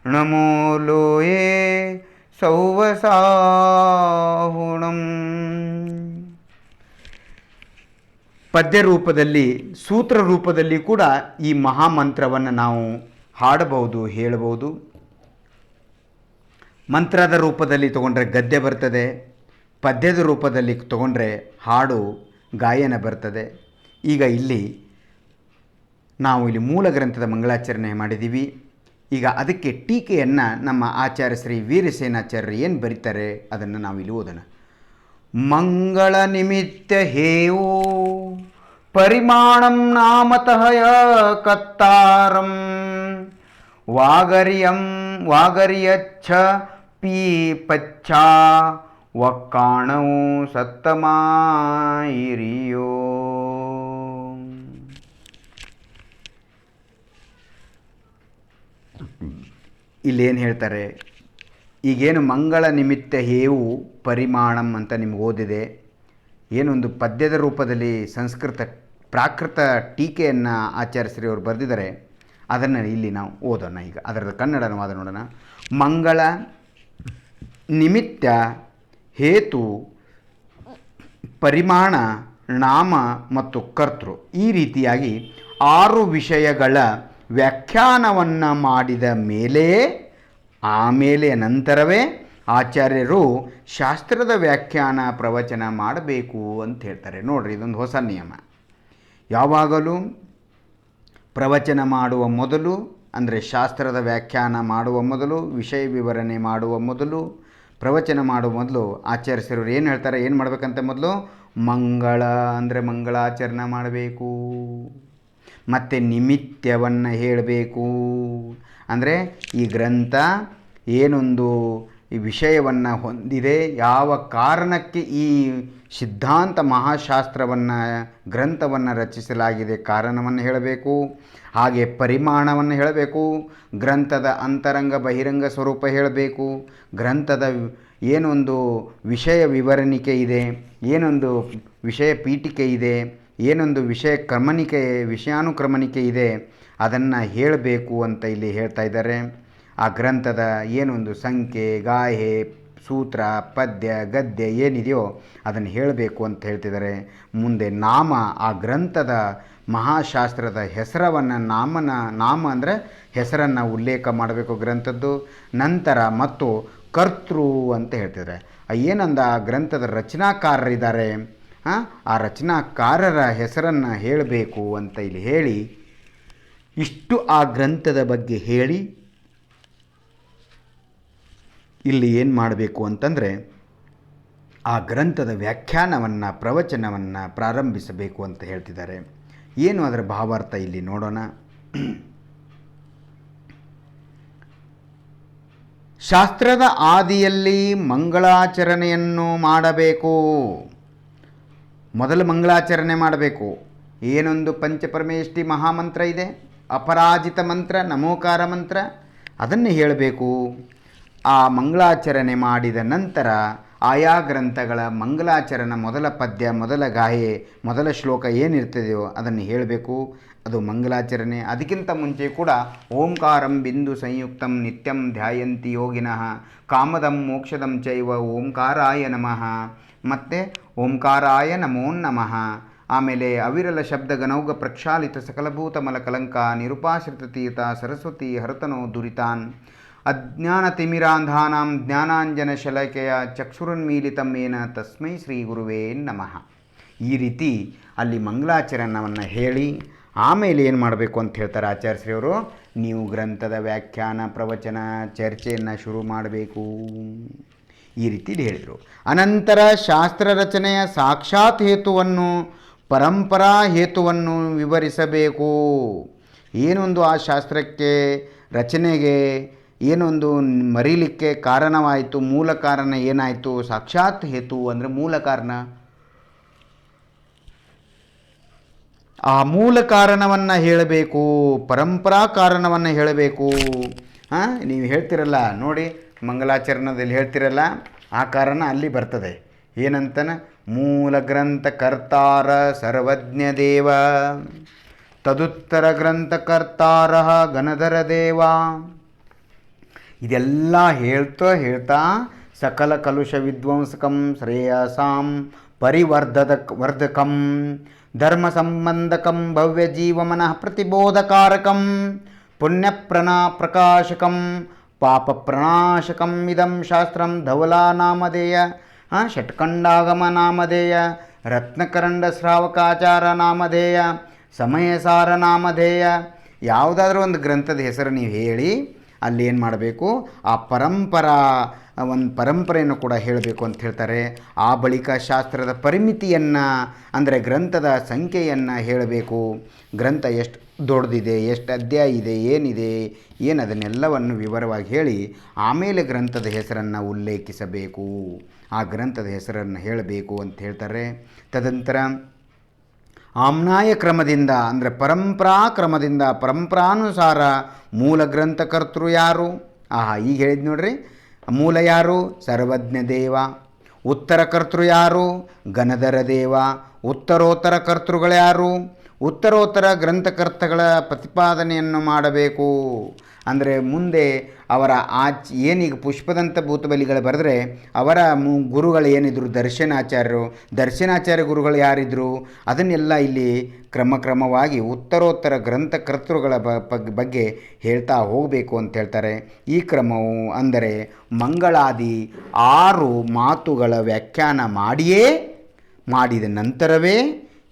ನಮೋ ಲೋಯೆ ಸೌವಸಾಹುಣಂ. ಪದ್ಯ ರೂಪದಲ್ಲಿ, ಸೂತ್ರ ರೂಪದಲ್ಲಿ ಕೂಡ ಈ ಮಹಾಮಂತ್ರವನ್ನು ನಾವು ಹಾಡಬಹುದು, ಹೇಳಬಹುದು. ಮಂತ್ರದ ರೂಪದಲ್ಲಿ ತಗೊಂಡ್ರೆ ಗದ್ಯ ಬರ್ತದೆ, ಪದ್ಯದ ರೂಪದಲ್ಲಿ ತಗೊಂಡ್ರೆ ಹಾಡು ಗಾಯನ ಬರ್ತದೆ. ಈಗ ಇಲ್ಲಿ ನಾವು ಮೂಲ ಗ್ರಂಥದ ಮಂಗಳಾಚರಣೆ ಮಾಡಿದ್ದೀವಿ. ಈಗ ಅದಕ್ಕೆ ಟೀಕೆಯನ್ನು ನಮ್ಮ ಆಚಾರ್ಯ ಶ್ರೀ ವೀರಸೇನಾಚಾರ್ಯರು ಏನು ಬರೀತಾರೆ ಅದನ್ನು ನಾವು ಇಲ್ಲಿ ಓದೋಣ. ಮಂಗಳ ನಿಮಿತ್ತ ಹೇಯೋ ಪರಿಮಾಣಂ ನಾಮತಃ ಕತ್ತಾರಂ ವಾಗರಿಯಚ್ಛ ಪೀ ಪಚ್ಚಾ ವಕ್ಕಾಣವು ಸತ್ತಮಾಯಿರಿಯೋ. ಇಲ್ಲೇನು ಹೇಳ್ತಾರೆ, ಈಗೇನು ಮಂಗಳ ನಿಮಿತ್ತ ಹೇವು ಪರಿಮಾಣಂ ಅಂತ ನಿಮ್ಗೆ ಓದಿದೆ, ಏನೊಂದು ಪದ್ಯದ ರೂಪದಲ್ಲಿ ಪ್ರಾಕೃತ ಟೀಕೆಯನ್ನು ಆಚಾರ್ಯಶ್ರೀ ಅವರು ಬರೆದಿದ್ದಾರೆ. ಅದನ್ನು ಇಲ್ಲಿ ನಾವು ಓದೋಣ. ಈಗ ಅದರ ಕನ್ನಡ ಅನುವಾದ ನೋಡೋಣ. ಮಂಗಳ ನಿಮಿತ್ತ ಹೇತು ಪರಿಮಾಣ ನಾಮ ಮತ್ತು ಕರ್ತೃ ಈ ರೀತಿಯಾಗಿ 6 ವಿಷಯಗಳ ವ್ಯಾಖ್ಯಾನವನ್ನು ಮಾಡಿದ ಮೇಲೆ ಆಮೇಲೆ ನಂತರವೇ ಆಚಾರ್ಯರು ಶಾಸ್ತ್ರದ ವ್ಯಾಖ್ಯಾನ ಪ್ರವಚನ ಮಾಡಬೇಕು ಅಂತ ಹೇಳ್ತಾರೆ. ನೋಡ್ರಿ, ಇದೊಂದು ಹೊಸ ನಿಯಮ. ಯಾವಾಗಲೂ ಪ್ರವಚನ ಮಾಡುವ ಮೊದಲು, ಅಂದರೆ ಶಾಸ್ತ್ರದ ವ್ಯಾಖ್ಯಾನ ಮಾಡುವ ಮೊದಲು, ವಿಷಯ ವಿವರಣೆ ಮಾಡುವ ಮೊದಲು, ಪ್ರವಚನ ಮಾಡುವ ಮೊದಲು ಆಚಾರ್ಯರು ಏನು ಹೇಳ್ತಾರೆ, ಏನು ಮಾಡಬೇಕಂತ ಮೊದಲು ಮಂಗಳ ಅಂದರೆ ಮಂಗಳಾಚರಣೆ ಮಾಡಬೇಕು. ಮತ್ತು ನಿಮಿತ್ತವನ್ನು ಹೇಳಬೇಕು. ಅಂದರೆ ಈ ಗ್ರಂಥ ಏನೊಂದು ಈ ವಿಷಯವನ್ನು ಹೊಂದಿದೆ, ಯಾವ ಕಾರಣಕ್ಕೆ ಈ ಸಿದ್ಧಾಂತ ಮಹಾಶಾಸ್ತ್ರವನ್ನು ಗ್ರಂಥವನ್ನು ರಚಿಸಲಾಗಿದೆ ಕಾರಣವನ್ನು ಹೇಳಬೇಕು. ಹಾಗೆ ಪರಿಮಾಣವನ್ನು ಹೇಳಬೇಕು. ಗ್ರಂಥದ ಅಂತರಂಗ ಬಹಿರಂಗ ಸ್ವರೂಪ ಹೇಳಬೇಕು. ಗ್ರಂಥದ ಏನೊಂದು ವಿಷಯ ವಿವರಣಿಕೆ ಇದೆ, ಏನೊಂದು ವಿಷಯ ಪೀಠಿಕೆ ಇದೆ, ಏನೊಂದು ವಿಷಯಾನುಕ್ರಮಣಿಕೆ ಇದೆ, ಅದನ್ನು ಹೇಳಬೇಕು ಅಂತ ಇಲ್ಲಿ ಹೇಳ್ತಾ ಇದ್ದಾರೆ. ಆ ಗ್ರಂಥದ ಏನೊಂದು ಸಂಖ್ಯೆ, ಗಾಯೆ, ಸೂತ್ರ, ಪದ್ಯ, ಗದ್ಯ ಏನಿದೆಯೋ ಅದನ್ನು ಹೇಳಬೇಕು ಅಂತ ಹೇಳ್ತಿದ್ದಾರೆ. ಮುಂದೆ ನಾಮ, ಆ ಗ್ರಂಥದ ಮಹಾಶಾಸ್ತ್ರದ ಹೆಸರವನ್ನು ನಾಮ ಅಂದರೆ ಹೆಸರನ್ನು ಉಲ್ಲೇಖ ಮಾಡಬೇಕು ಗ್ರಂಥದ್ದು. ನಂತರ ಮತ್ತು ಕರ್ತೃ ಅಂತ ಹೇಳ್ತಿದ್ದಾರೆ. ಏನಂದ ಆ ಗ್ರಂಥದ ರಚನಾಕಾರರಿದ್ದಾರೆ, ಆ ರಚನಾಕಾರರ ಹೆಸರನ್ನು ಹೇಳಬೇಕು ಅಂತ ಇಲ್ಲಿ ಹೇಳಿ, ಇಷ್ಟು ಆ ಗ್ರಂಥದ ಬಗ್ಗೆ ಹೇಳಿ ಇಲ್ಲಿ ಏನು ಮಾಡಬೇಕು ಅಂತಂದರೆ ಆ ಗ್ರಂಥದ ವ್ಯಾಖ್ಯಾನವನ್ನು ಪ್ರವಚನವನ್ನು ಪ್ರಾರಂಭಿಸಬೇಕು ಅಂತ ಹೇಳ್ತಿದ್ದಾರೆ. ಏನು ಅದರ ಭಾವಾರ್ಥ ಇಲ್ಲಿ ನೋಡೋಣ. ಶಾಸ್ತ್ರದ ಆದಿಯಲ್ಲಿ ಮಂಗಳಾಚರಣೆಯನ್ನು ಮಾಡಬೇಕು. ಮೊದಲು ಮಂಗಳಾಚರಣೆ ಮಾಡಬೇಕು. ಏನೊಂದು ಪಂಚಪರಮೇಷ್ಠಿ ಮಹಾಮಂತ್ರ ಇದೆ, ಅಪರಾಜಿತ ಮಂತ್ರ, ನಮೋಕಾರ ಮಂತ್ರ, ಅದನ್ನು ಹೇಳಬೇಕು. ಆ ಮಂಗಳಾಚರಣೆ ಮಾಡಿದ ನಂತರ ಆಯಾ ಗ್ರಂಥಗಳ ಮಂಗಲಾಚರಣೆ ಮೊದಲ ಪದ್ಯ, ಮೊದಲ ಗಾಯೆ, ಮೊದಲ ಶ್ಲೋಕ ಏನಿರ್ತದೆಯೋ ಅದನ್ನು ಹೇಳಬೇಕು. ಅದು ಮಂಗಲಾಚರಣೆ. ಅದಕ್ಕಿಂತ ಮುಂಚೆ ಕೂಡ ಓಂಕಾರಂ ಬಿಂದು ಸಂಯುಕ್ತಂ ನಿತ್ಯಂ ಧ್ಯಾಯಂತಿ ಯೋಗಿನಃ ಕಾಮದಂ ಮೋಕ್ಷದಂ ಚೈವ ಓಂಕಾರಾಯ ನಮಃ, ಮತ್ತು ಓಂಕಾರಾಯ ನಮೋ ನಮಃ. ಆಮೇಲೆ ಅವಿರಲ ಶಬ್ದ ಗನೌಗ ಪ್ರಕ್ಷಾಲಿತ ಸಕಲಭೂತಮಲ ಕಲಂಕ ನಿರುಪಾಶ್ರಿತ ತೀರ್ಥ ಸರಸ್ವತಿ ಹರತನೋ ದುರಿತಾನ್ ಅಜ್ಞಾನತಿಮಿರಾಂಧಾನಾಂ ಜ್ಞಾನಾಂಜನ ಶಲಕೆಯ ಚಕ್ಷುರುನ್ಮೀಲಿತಂ ಏನ ತಸ್ಮೈ ಶ್ರೀ ಗುರುವೇ ನಮಃ. ಈ ರೀತಿ ಅಲ್ಲಿ ಮಂಗಲಾಚರಣವನ್ನು ಹೇಳಿ ಆಮೇಲೆ ಏನು ಮಾಡಬೇಕು ಅಂತ ಹೇಳ್ತಾರೆ ಆಚಾರ್ಯಶ್ರೀಯವರು, ನೀವು ಗ್ರಂಥದ ವ್ಯಾಖ್ಯಾನ ಪ್ರವಚನ ಚರ್ಚೆಯನ್ನು ಶುರು ಮಾಡಬೇಕು. ಈ ರೀತಿ ಹೇಳಿದರು. ಅನಂತರ ಶಾಸ್ತ್ರ ರಚನೆಯ ಸಾಕ್ಷಾತ್ ಹೇತುವನ್ನು, ಪರಂಪರಾ ಹೇತುವನ್ನು ವಿವರಿಸಬೇಕು. ಏನೊಂದು ಆ ಶಾಸ್ತ್ರಕ್ಕೆ ರಚನೆಗೆ ಏನೊಂದು ಮರೀಲಿಕ್ಕೆ ಕಾರಣವಾಯಿತು, ಮೂಲ ಕಾರಣ ಏನಾಯಿತು? ಸಾಕ್ಷಾತ್ ಹೇತು ಅಂದರೆ ಮೂಲ ಕಾರಣ. ಆ ಮೂಲ ಕಾರಣವನ್ನು ಹೇಳಬೇಕು, ಪರಂಪರಾ ಕಾರಣವನ್ನು ಹೇಳಬೇಕು. ನೀವು ಹೇಳ್ತಿರಲ್ಲ ನೋಡಿ, ಮಂಗಲಾಚರಣದಲ್ಲಿ ಹೇಳ್ತಿರಲ್ಲ, ಆ ಕಾರಣ ಅಲ್ಲಿ ಬರ್ತದೆ. ಏನಂತನ? ಮೂಲ ಗ್ರಂಥ ಕರ್ತಾರ ಸರ್ವಜ್ಞ ದೇವ, ತದುತ್ತರ ಗ್ರಂಥ ಕರ್ತಾರ ಗಣಧರ ದೇವ. ಇದೆಲ್ಲ ಹೇಳ್ತಾ ಸಕಲ ಕಲುಷ ವಿಧ್ವಂಸಕಂ ಶ್ರೇಯಸಾಂ ವರ್ಧಕಂ ಧರ್ಮ ಸಂಬಂಧಕಂ ಭವ್ಯ ಜೀವ ಮನಃ ಪ್ರತಿಬೋಧಕಾರಕಂ ಪುಣ್ಯ ಪ್ರಕಾಶಕಂ ಪಾಪ ಪ್ರಣಾಶಕಂ ಇದಂ ಶಾಸ್ತ್ರಂ ಧವಲಾ ನಾಮಧೇಯ, ಷಟ್ಕಂಡಾಗಮ ನಾಮಧೇಯ, ರತ್ನಕರಂಡ ಶ್ರಾವಕಾಚಾರ ನಾಮಧೇಯ, ಸಮಯಸಾರ ನಾಮಧೇಯ. ಯಾವುದಾದ್ರೂ ಒಂದು ಗ್ರಂಥದ ಹೆಸರು ನೀವು ಹೇಳಿ, ಅಲ್ಲಿ ಏನು ಮಾಡಬೇಕು? ಆ ಒಂದು ಪರಂಪರೆಯನ್ನು ಕೂಡ ಹೇಳಬೇಕು ಅಂತ ಹೇಳ್ತಾರೆ. ಆ ಬಳಿಕ ಶಾಸ್ತ್ರದ ಪರಿಮಿತಿಯನ್ನು ಅಂದರೆ ಗ್ರಂಥದ ಸಂಖ್ಯೆಯನ್ನು ಹೇಳಬೇಕು. ಗ್ರಂಥ ಎಷ್ಟು ದೊಡ್ಡದಿದೆ, ಎಷ್ಟು ಅಧ್ಯಾಯ ಇದೆ, ಏನಿದೆ ಅದನ್ನೆಲ್ಲವನ್ನು ವಿವರವಾಗಿ ಹೇಳಿ ಆಮೇಲೆ ಗ್ರಂಥದ ಹೆಸರನ್ನು ಉಲ್ಲೇಖಿಸಬೇಕು. ಆ ಗ್ರಂಥದ ಹೆಸರನ್ನು ಹೇಳಬೇಕು ಅಂತ ಹೇಳ್ತಾರೆ. ತದನಂತರ ಆಮ್ನಾಯ ಕ್ರಮದಿಂದ ಅಂದರೆ ಪರಂಪರಾ ಕ್ರಮದಿಂದ ಪರಂಪರಾನುಸಾರ ಮೂಲ ಗ್ರಂಥಕರ್ತೃ ಯಾರು? ಈಗ ಹೇಳಿದ್ ನೋಡ್ರಿ, ಮೂಲ ಯಾರು? ಸರ್ವಜ್ಞ ದೇವ. ಉತ್ತರ ಕರ್ತೃ ಯಾರು? ಗಣಧರ ದೇವ. ಉತ್ತರೋತ್ತರ ಕರ್ತೃಗಳು ಯಾರು? ಉತ್ತರೋತ್ತರ ಗ್ರಂಥಕರ್ತಗಳ ಪ್ರತಿಪಾದನೆಯನ್ನು ಮಾಡಬೇಕು. ಅಂದರೆ ಮುಂದೆ ಅವರ ಏನೀಗ ಪುಷ್ಪದಂತ ಭೂತಬಲಿಗಳು ಬರೆದ್ರೆ ಅವರ ಗುರುಗಳು ಏನಿದ್ರು? ದರ್ಶನಾಚಾರ್ಯ ಗುರುಗಳು ಯಾರಿದ್ರು? ಅದನ್ನೆಲ್ಲ ಇಲ್ಲಿ ಕ್ರಮವಾಗಿ ಉತ್ತರೋತ್ತರ ಗ್ರಂಥಕರ್ತೃಗಳ ಬಗ್ಗೆ ಹೇಳ್ತಾ ಹೋಗಬೇಕು ಅಂತ ಹೇಳ್ತಾರೆ. ಈ ಕ್ರಮವು ಅಂದರೆ ಮಂಗಳಾದಿ 6 ಮಾತುಗಳ ವ್ಯಾಖ್ಯಾನ ಮಾಡಿದ ನಂತರವೇ,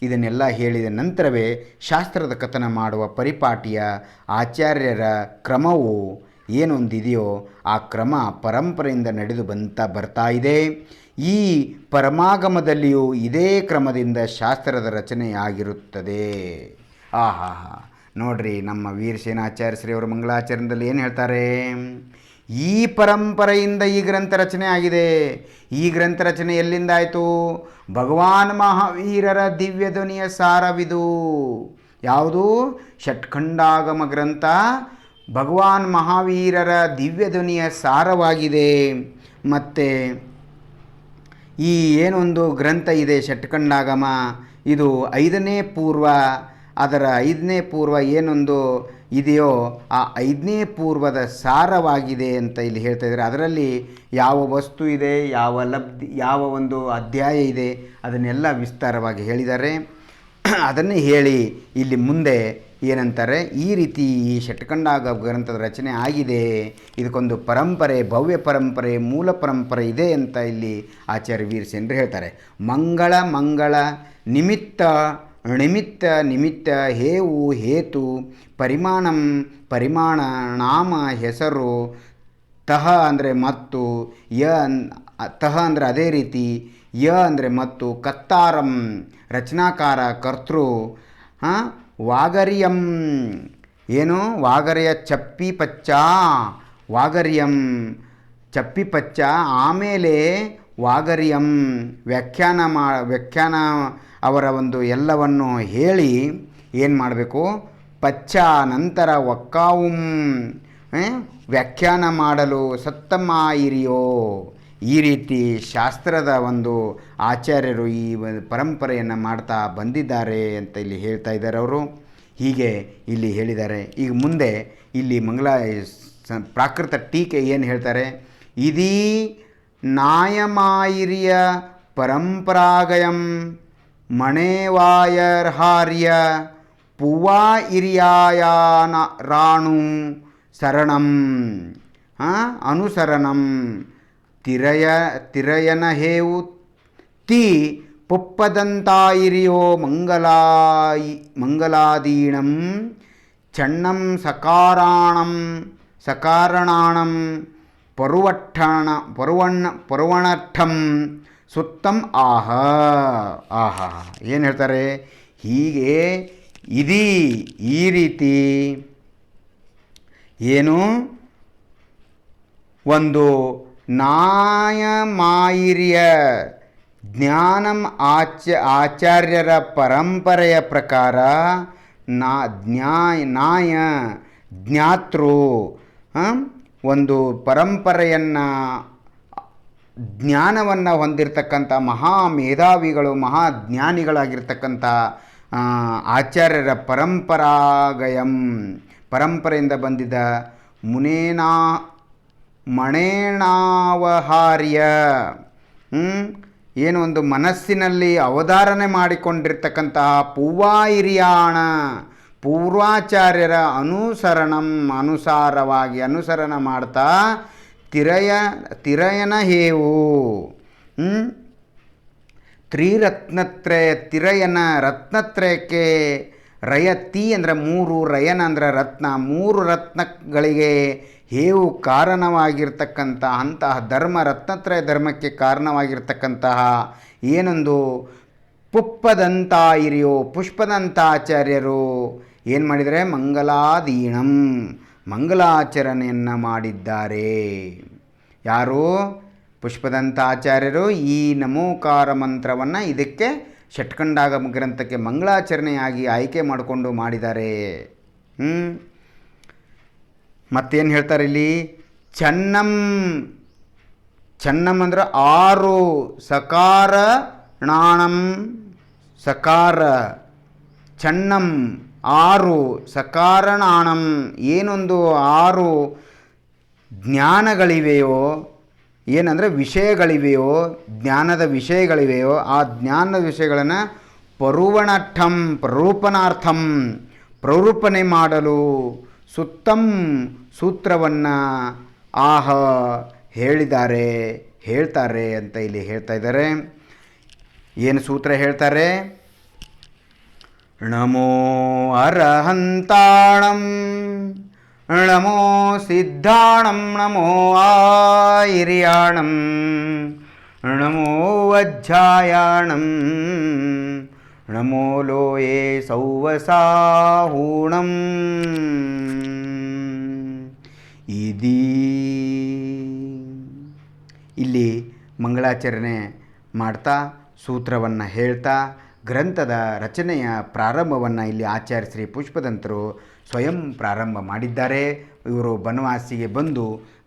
ಇದನ್ನೆಲ್ಲ ಹೇಳಿದ ನಂತರವೇ ಶಾಸ್ತ್ರದ ಕಥನ ಮಾಡುವ ಪರಿಪಾಟಿಯ ಆಚಾರ್ಯರ ಕ್ರಮವು ಏನೊಂದಿದೆಯೋ ಆ ಕ್ರಮ ಪರಂಪರೆಯಿಂದ ನಡೆದು ಬರ್ತಾ ಇದೆ. ಈ ಪರಮಾಗಮದಲ್ಲಿಯೂ ಇದೇ ಕ್ರಮದಿಂದ ಶಾಸ್ತ್ರದ ರಚನೆಯಾಗಿರುತ್ತದೆ. ನೋಡ್ರಿ, ನಮ್ಮ ವೀರಸೇನಾಚಾರ್ಯ ಶ್ರೀಯವರು ಮಂಗಳಾಚರಣೆಯಲ್ಲಿ ಏನು ಹೇಳ್ತಾರೆ? ಈ ಪರಂಪರೆಯಿಂದ ಈ ಗ್ರಂಥ ರಚನೆ ಆಗಿದೆ. ಈ ಗ್ರಂಥ ರಚನೆ ಎಲ್ಲಿಂದ ಆಯಿತು? ಭಗವಾನ್ ಮಹಾವೀರರ ದಿವ್ಯ ಧ್ವನಿಯ ಸಾರವಿದು. ಯಾವುದು? ಷಟ್ಖಂಡಾಗಮ ಗ್ರಂಥ ಭಗವಾನ್ ಮಹಾವೀರರ ದಿವ್ಯ ಧ್ವನಿಯ ಸಾರವಾಗಿದೆ. ಮತ್ತು ಈ ಏನೊಂದು ಗ್ರಂಥ ಇದೆ ಷಟ್ಖಂಡಾಗಮ, ಇದು 5ನೇ ಪೂರ್ವ, ಅದರ 5ನೇ ಪೂರ್ವ ಏನೊಂದು ಇದೆಯೋ ಆ 5ನೇ ಪೂರ್ವದ ಸಾರವಾಗಿದೆ ಅಂತ ಇಲ್ಲಿ ಹೇಳ್ತಾ ಇದ್ದಾರೆ. ಅದರಲ್ಲಿ ಯಾವ ವಸ್ತು ಇದೆ, ಯಾವ ಒಂದು ಅಧ್ಯಾಯ ಇದೆ, ಅದನ್ನೆಲ್ಲ ವಿಸ್ತಾರವಾಗಿ ಹೇಳಿದ್ದಾರೆ. ಅದನ್ನೇ ಹೇಳಿ ಇಲ್ಲಿ ಮುಂದೆ ಏನಂತಾರೆ? ಈ ರೀತಿ ಈ ಷಟ್ಖಂಡಾಗ ಗ್ರಂಥದ ರಚನೆ ಆಗಿದೆ, ಇದಕ್ಕೊಂದು ಪರಂಪರೆ, ಭವ್ಯ ಪರಂಪರೆ, ಮೂಲ ಪರಂಪರೆ ಇದೆ ಅಂತ ಇಲ್ಲಿ ಆಚಾರ್ಯ ವೀರಸೇನರು ಹೇಳ್ತಾರೆ. ಮಂಗಳ ನಿಮಿತ್ತ ಹೇವು ಹೇತು ಪರಿಮಾಣ ನಾಮ ಹೆಸರು ತಹ ಅಂದರೆ ಮತ್ತು ತಹ ಅಂದರೆ ಅದೇ ರೀತಿ ಅಂದರೆ ಮತ್ತು ಕತ್ತಾರಂ ರಚನಾಕಾರ ಕರ್ತೃ ವಾಗರ್ಯಂ ಏನು ವಾಗರ್ಯ ಚಪ್ಪಿಪಚ್ಚ ಆಮೇಲೆ ವಾಗರ್ಯಂ ವ್ಯಾಖ್ಯಾನ ಅವರ ಒಂದು ಎಲ್ಲವನ್ನು ಹೇಳಿ ಏನು ಮಾಡಬೇಕು? ಪಚ್ಚ ನಂತರ ಒಕ್ಕಾವುಂ ವ್ಯಾಖ್ಯಾನ ಮಾಡಲು ಸತ್ತಮಾಯಿರಿಯೋ. ಈ ರೀತಿ ಶಾಸ್ತ್ರದ ಒಂದು ಆಚಾರ್ಯರು ಈ ಪರಂಪರೆಯನ್ನು ಮಾಡ್ತಾ ಬಂದಿದ್ದಾರೆ ಅಂತ ಇಲ್ಲಿ ಹೇಳ್ತಾ ಇದ್ದಾರೆ ಅವರು. ಹೀಗೆ ಇಲ್ಲಿ ಹೇಳಿದ್ದಾರೆ. ಈಗ ಮುಂದೆ ಇಲ್ಲಿ ಪ್ರಾಕೃತ ಟೀಕೆ ಏನು ಹೇಳ್ತಾರೆ? ಇದೀ ನಾಯಮಾಯಿರಿಯ ಪರಂಪರಾಗಯಂ ಮಣೇವಾಯರ್ಹಾರ್ಯ ಪೂವಾ ಇರಿಯಾಯಾನ ರಾಣು ಶರಣಂ ಅನುಸರಣಂ ತಿರಯನ ಹೇವು ತಿ ಪುಪ್ಪದಂತಾಯಿರಿಯೋ ಮಂಗಲಾದೀಣಂ ಚಣ್ಣಂ ಸಕಾರಣಾಣಂ ಪರುವಣಠಂ ಸುತ್ತಂ ಏನು ಹೇಳ್ತಾರೆ? ಹೀಗೆ ಇದೀ ಈ ರೀತಿ ಏನು ಒಂದು ನಾಯಮಾಯಿರಿಯ ಜ್ಞಾನಂ ಆಚಾರ್ಯರ ಪರಂಪರೆಯ ಪ್ರಕಾರ ನಾಯ ಜ್ಞಾತೃ ಒಂದು ಪರಂಪರೆಯನ್ನು ಜ್ಞಾನವನ್ನು ಹೊಂದಿರತಕ್ಕಂಥ ಮಹಾಮೇಧಾವಿಗಳು ಮಹಾಜ್ಞಾನಿಗಳಾಗಿರ್ತಕ್ಕಂಥ ಆಚಾರ್ಯರ ಪರಂಪರೆಯಿಂದ ಬಂದಿದ್ದ ಮಣೇಣಾವಹಾರ್ಯ ಏನು ಒಂದು ಮನಸ್ಸಿನಲ್ಲಿ ಅವಧಾರಣೆ ಮಾಡಿಕೊಂಡಿರ್ತಕ್ಕಂತಹ ಪೂರ್ವಾಚಾರ್ಯರ ಅನುಸಾರವಾಗಿ ಅನುಸರಣ ಮಾಡ್ತಾ ತಿರಯನ ಹೇವು ತಿರಯನ ರತ್ನತ್ರಯಕ್ಕೆ ರಯತಿ ಅಂದರೆ 3 ರಯನ ಅಂದರೆ ರತ್ನ 3 ರತ್ನಗಳಿಗೆ ಹೇವು ಕಾರಣವಾಗಿರ್ತಕ್ಕಂತಹ ಅಂತಹ ರತ್ನತ್ರಯ ಧರ್ಮಕ್ಕೆ ಕಾರಣವಾಗಿರ್ತಕ್ಕಂತಹ ಏನೊಂದು ಪುಷ್ಪದಂತಾಚಾರ್ಯರು ಏನು ಮಾಡಿದರೆ ಮಂಗಲಾಚರಣೆಯನ್ನು ಮಾಡಿದ್ದಾರೆ. ಯಾರು? ಪುಷ್ಪದಂತಾಚಾರ್ಯರು ಈ ನಮೋಕಾರ ಮಂತ್ರವನ್ನು ಇದಕ್ಕೆ ಷಟ್ಕಂಡಾಗಮ ಗ್ರಂಥಕ್ಕೆ ಮಂಗಳಾಚರಣೆಯಾಗಿ ಆಯ್ಕೆ ಮಾಡಿಕೊಂಡು ಮಾಡಿದ್ದಾರೆ. ಮತ್ತೇನು ಹೇಳ್ತಾರೆ ಇಲ್ಲಿ? ಚನ್ನಂ ಅಂದರೆ 6 ಸಕಾರ ನಾಣಂ ಸಕಾರ ಚನ್ನಂ 6 ಸಕಾರಣಾಣಂ ಏನೊಂದು 6 ಜ್ಞಾನಗಳಿವೆಯೋ ಏನಂದರೆ ವಿಷಯಗಳಿವೆಯೋ ಜ್ಞಾನದ ವಿಷಯಗಳಿವೆಯೋ ಆ ಜ್ಞಾನದ ವಿಷಯಗಳನ್ನು ಪ್ರರೂಪಣೆ ಮಾಡಲು ಸುತ್ತಂ ಸೂತ್ರವನ್ನು ಹೇಳ್ತಾರೆ ಅಂತ ಇಲ್ಲಿ ಹೇಳ್ತಾ ಇದ್ದಾರೆ. ಏನು ಸೂತ್ರ ಹೇಳ್ತಾರೆ? ನಮೋ ಅರಹಂತಾಣಂ ನಮೋ ಸಿದ್ಧಾಣಂ ನಮೋ ಆಯಿರ್ಯಾಣಂ ನಮೋ ವಜ್ಜಾಯಾಣಂ ನಮೋ ಲೋಯೇ ಸೌವಸಾಹೂಣಂ. ಇಲ್ಲಿ ಮಂಗಳಾಚರಣೆ ಮಾಡ್ತಾ ಸೂತ್ರವನ್ನು ಹೇಳ್ತಾ ಗ್ರಂಥದ ರಚನೆಯ ಪ್ರಾರಂಭವನ್ನು ಇಲ್ಲಿ ಆಚಾರ್ಯ ಶ್ರೀ ಪುಷ್ಪದಂತರು ಸ್ವಯಂ ಪ್ರಾರಂಭ ಮಾಡಿದ್ದಾರೆ. ಇವರು ಬನವಾಸಿಗೆ ಬಂದು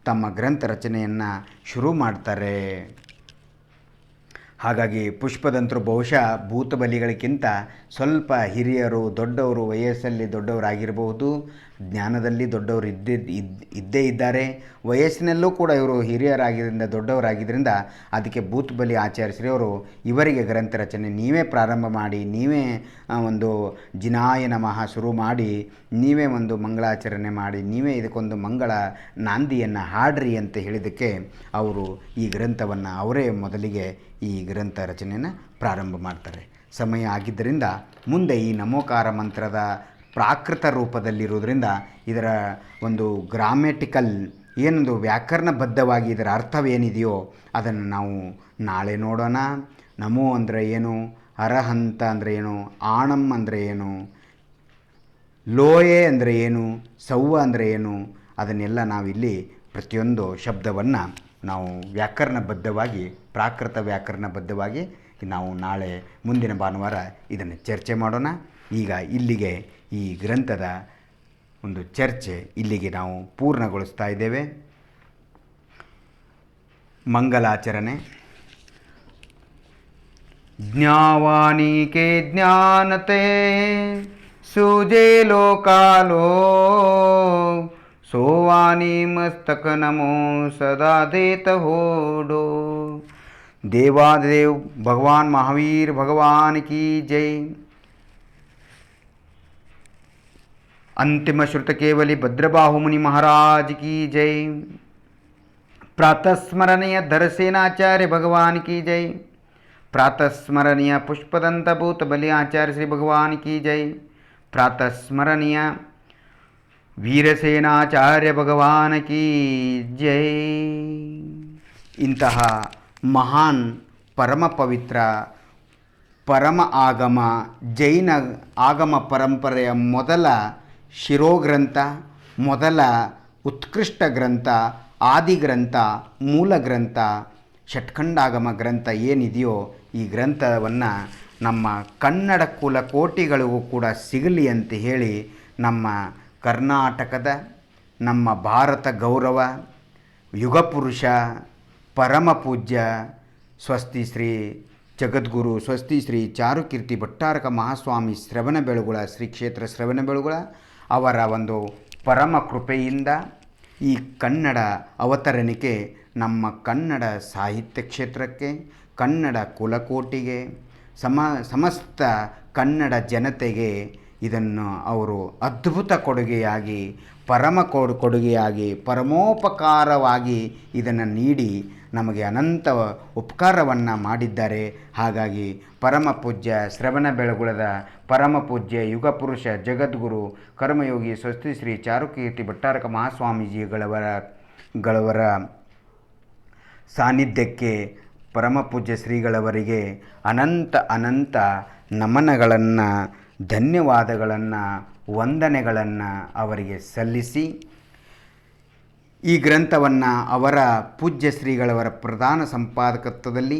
ತಮ್ಮ ಗ್ರಂಥ ರಚನೆಯನ್ನು ಶುರು ಮಾಡ್ತಾರೆ. ಹಾಗಾಗಿ ಪುಷ್ಪದಂತರು ಬಹುಶಃ ಭೂತಬಲಿಗಳಿಗಿಂತ ಸ್ವಲ್ಪ ಹಿರಿಯರು, ದೊಡ್ಡವರು, ವಯಸ್ಸಲ್ಲಿ ದೊಡ್ಡವರಾಗಿರಬಹುದು, ಜ್ಞಾನದಲ್ಲಿ ದೊಡ್ಡವರು ಇದ್ದೇ ಇದ್ದಾರೆ. ವಯಸ್ಸಿನಲ್ಲೂ ಕೂಡ ಇವರು ಹಿರಿಯರಾಗಿದ್ದರಿಂದ ದೊಡ್ಡವರಾಗಿದ್ದರಿಂದ ಅದಕ್ಕೆ ಭೂತಬಲಿ ಆಚಾರ್ಯಶ್ರೀ ಅವರು ಇವರಿಗೆ ಗ್ರಂಥ ರಚನೆ ನೀವೇ ಪ್ರಾರಂಭ ಮಾಡಿ, ನೀವೇ ಒಂದು ಜಿನಾಯ ನಮಃ ಶುರು ಮಾಡಿ, ನೀವೇ ಒಂದು ಮಂಗಳಾಚರಣೆ ಮಾಡಿ, ನೀವೇ ಇದಕ್ಕೊಂದು ಮಂಗಳ ನಾಂದಿಯನ್ನು ಹಾಡ್ರಿ ಅಂತ ಹೇಳಿದ್ದಕ್ಕೆ ಅವರು ಈ ಗ್ರಂಥವನ್ನು ಅವರೇ ಮೊದಲಿಗೆ ಈ ಗ್ರಂಥ ರಚನೆಯನ್ನು ಪ್ರಾರಂಭ ಮಾಡ್ತಾರೆ. ಸಮಯ ಆಗಿದ್ದರಿಂದ ಮುಂದೆ ಈ ನಮೋಕಾರ ಮಂತ್ರದ ಪ್ರಾಕೃತ ರೂಪದಲ್ಲಿರುವುದರಿಂದ ಇದರ ಒಂದು ಗ್ರಾಮೆಟಿಕಲ್ ಏನೊಂದು ವ್ಯಾಕರಣಬದ್ಧವಾಗಿ ಇದರ ಅರ್ಥವೇನಿದೆಯೋ ಅದನ್ನು ನಾವು ನಾಳೆ ನೋಡೋಣ. ನಮೋ ಅಂದರೆ ಏನು, ಅರಹಂತ ಅಂದರೆ ಏನು, ಆಣಂ ಅಂದರೆ ಏನು, ಲೋಯೆ ಅಂದರೆ ಏನು, ಸೌವ ಅಂದರೆ ಏನು, ಅದನ್ನೆಲ್ಲ ನಾವಿಲ್ಲಿ ಪ್ರತಿಯೊಂದು ಶಬ್ದವನ್ನು ನಾವು ವ್ಯಾಕರಣಬದ್ಧವಾಗಿ ಪ್ರಾಕೃತ ವ್ಯಾಕರಣಬದ್ಧವಾಗಿ ನಾವು ನಾಳೆ ಮುಂದಿನ ಭಾನುವಾರ ಇದನ್ನು ಚರ್ಚೆ ಮಾಡೋಣ. ಈಗ ಇಲ್ಲಿಗೆ ಈ ಗ್ರಂಥದ ಒಂದು ಚರ್ಚೆ ಇಲ್ಲಿಗೆ ನಾವು ಪೂರ್ಣಗೊಳಿಸ್ತಾ ಇದ್ದೇವೆ. ಮಂಗಲಾಚರಣೆ. ಜ್ಞಾವಾನಿಕೆ ಜ್ಞಾನತೆ ಸುಜೆ ಲೋಕಾಲೋ सोवानी मस्तक नमो सदा देत होडो. देवादेव भगवान महावीर भगवान की जय. अंतिम श्रुत केवली भद्रबाहु मुनि महाराज की जय. प्रातस्मरणीय धरसेनाचार्य भगवान की जय. प्रातस्मरणीय पुष्पदंत भूत बलि आचार्य श्री भगवान की जय. प्रातस्मरणीय ವೀರಸೇನಾಚಾರ್ಯ ಭಗವಾನ ಕೀ ಜೈ. ಇಂತಹ ಮಹಾನ್ ಪರಮ ಪವಿತ್ರ ಪರಮ ಆಗಮ ಜೈನ ಆಗಮ ಪರಂಪರೆಯ ಮೊದಲ ಶಿರೋಗ್ರಂಥ, ಮೊದಲ ಉತ್ಕೃಷ್ಟ ಗ್ರಂಥ, ಆದಿಗ್ರಂಥ, ಮೂಲ ಗ್ರಂಥ, ಷಟ್ಖಂಡಾಗಮ ಗ್ರಂಥ ಏನಿದೆಯೋ ಈ ಗ್ರಂಥವನ್ನು ನಮ್ಮ ಕನ್ನಡ ಕುಲಕೋಟಿಗಳಿಗೂ ಕೂಡ ಸಿಗಲಿ ಅಂತ ಹೇಳಿ ನಮ್ಮ ಕರ್ನಾಟಕದ, ನಮ್ಮ ಭಾರತ ಗೌರವ, ಯುಗಪುರುಷ, ಪರಮ ಪೂಜ್ಯ ಸ್ವಸ್ತಿ ಶ್ರೀ ಜಗದ್ಗುರು ಸ್ವಸ್ತಿ ಶ್ರೀ ಚಾರುಕೀರ್ತಿ ಭಟ್ಟಾರಕ ಮಹಾಸ್ವಾಮಿ ಶ್ರವಣಬೆಳಗೊಳ ಶ್ರೀ ಕ್ಷೇತ್ರ ಶ್ರವಣಬೆಳಗೊಳ ಅವರ ಒಂದು ಪರಮ ಕೃಪೆಯಿಂದ ಈ ಕನ್ನಡ ಅವತರಣಿಕೆ ನಮ್ಮ ಕನ್ನಡ ಸಾಹಿತ್ಯ ಕ್ಷೇತ್ರಕ್ಕೆ, ಕನ್ನಡ ಕುಲಕೋಟಿಗೆ, ಸಮಸ್ತ ಕನ್ನಡ ಜನತೆಗೆ ಇದನ್ನು ಅವರು ಅದ್ಭುತ ಕೊಡುಗೆಯಾಗಿ, ಕೊಡುಗೆಯಾಗಿ, ಪರಮೋಪಕಾರವಾಗಿ ಇದನ್ನು ನೀಡಿ ನಮಗೆ ಅನಂತ ಉಪಕಾರವನ್ನು ಮಾಡಿದ್ದಾರೆ. ಹಾಗಾಗಿ ಪರಮ ಪೂಜ್ಯ ಶ್ರವಣಬೆಳಗೊಳದ ಪರಮ ಪೂಜ್ಯ ಯುಗಪುರುಷ ಜಗದ್ಗುರು ಕರ್ಮಯೋಗಿ ಸ್ವಸ್ತಿ ಶ್ರೀ ಚಾರುಕೀರ್ತಿ ಭಟ್ಟಾರಕ ಮಹಾಸ್ವಾಮೀಜಿಗಳವರ ಸಾನ್ನಿಧ್ಯಕ್ಕೆ ಪರಮ ಪೂಜ್ಯ ಶ್ರೀಗಳವರಿಗೆ ಅನಂತ ನಮನಗಳನ್ನು, ಧನ್ಯವಾದಗಳನ್ನು, ವಂದನೆಗಳನ್ನು ಅವರಿಗೆ ಸಲ್ಲಿಸಿ ಈ ಗ್ರಂಥವನ್ನು ಅವರ ಪೂಜ್ಯ ಶ್ರೀಗಳವರ ಪ್ರಧಾನ ಸಂಪಾದಕತ್ವದಲ್ಲಿ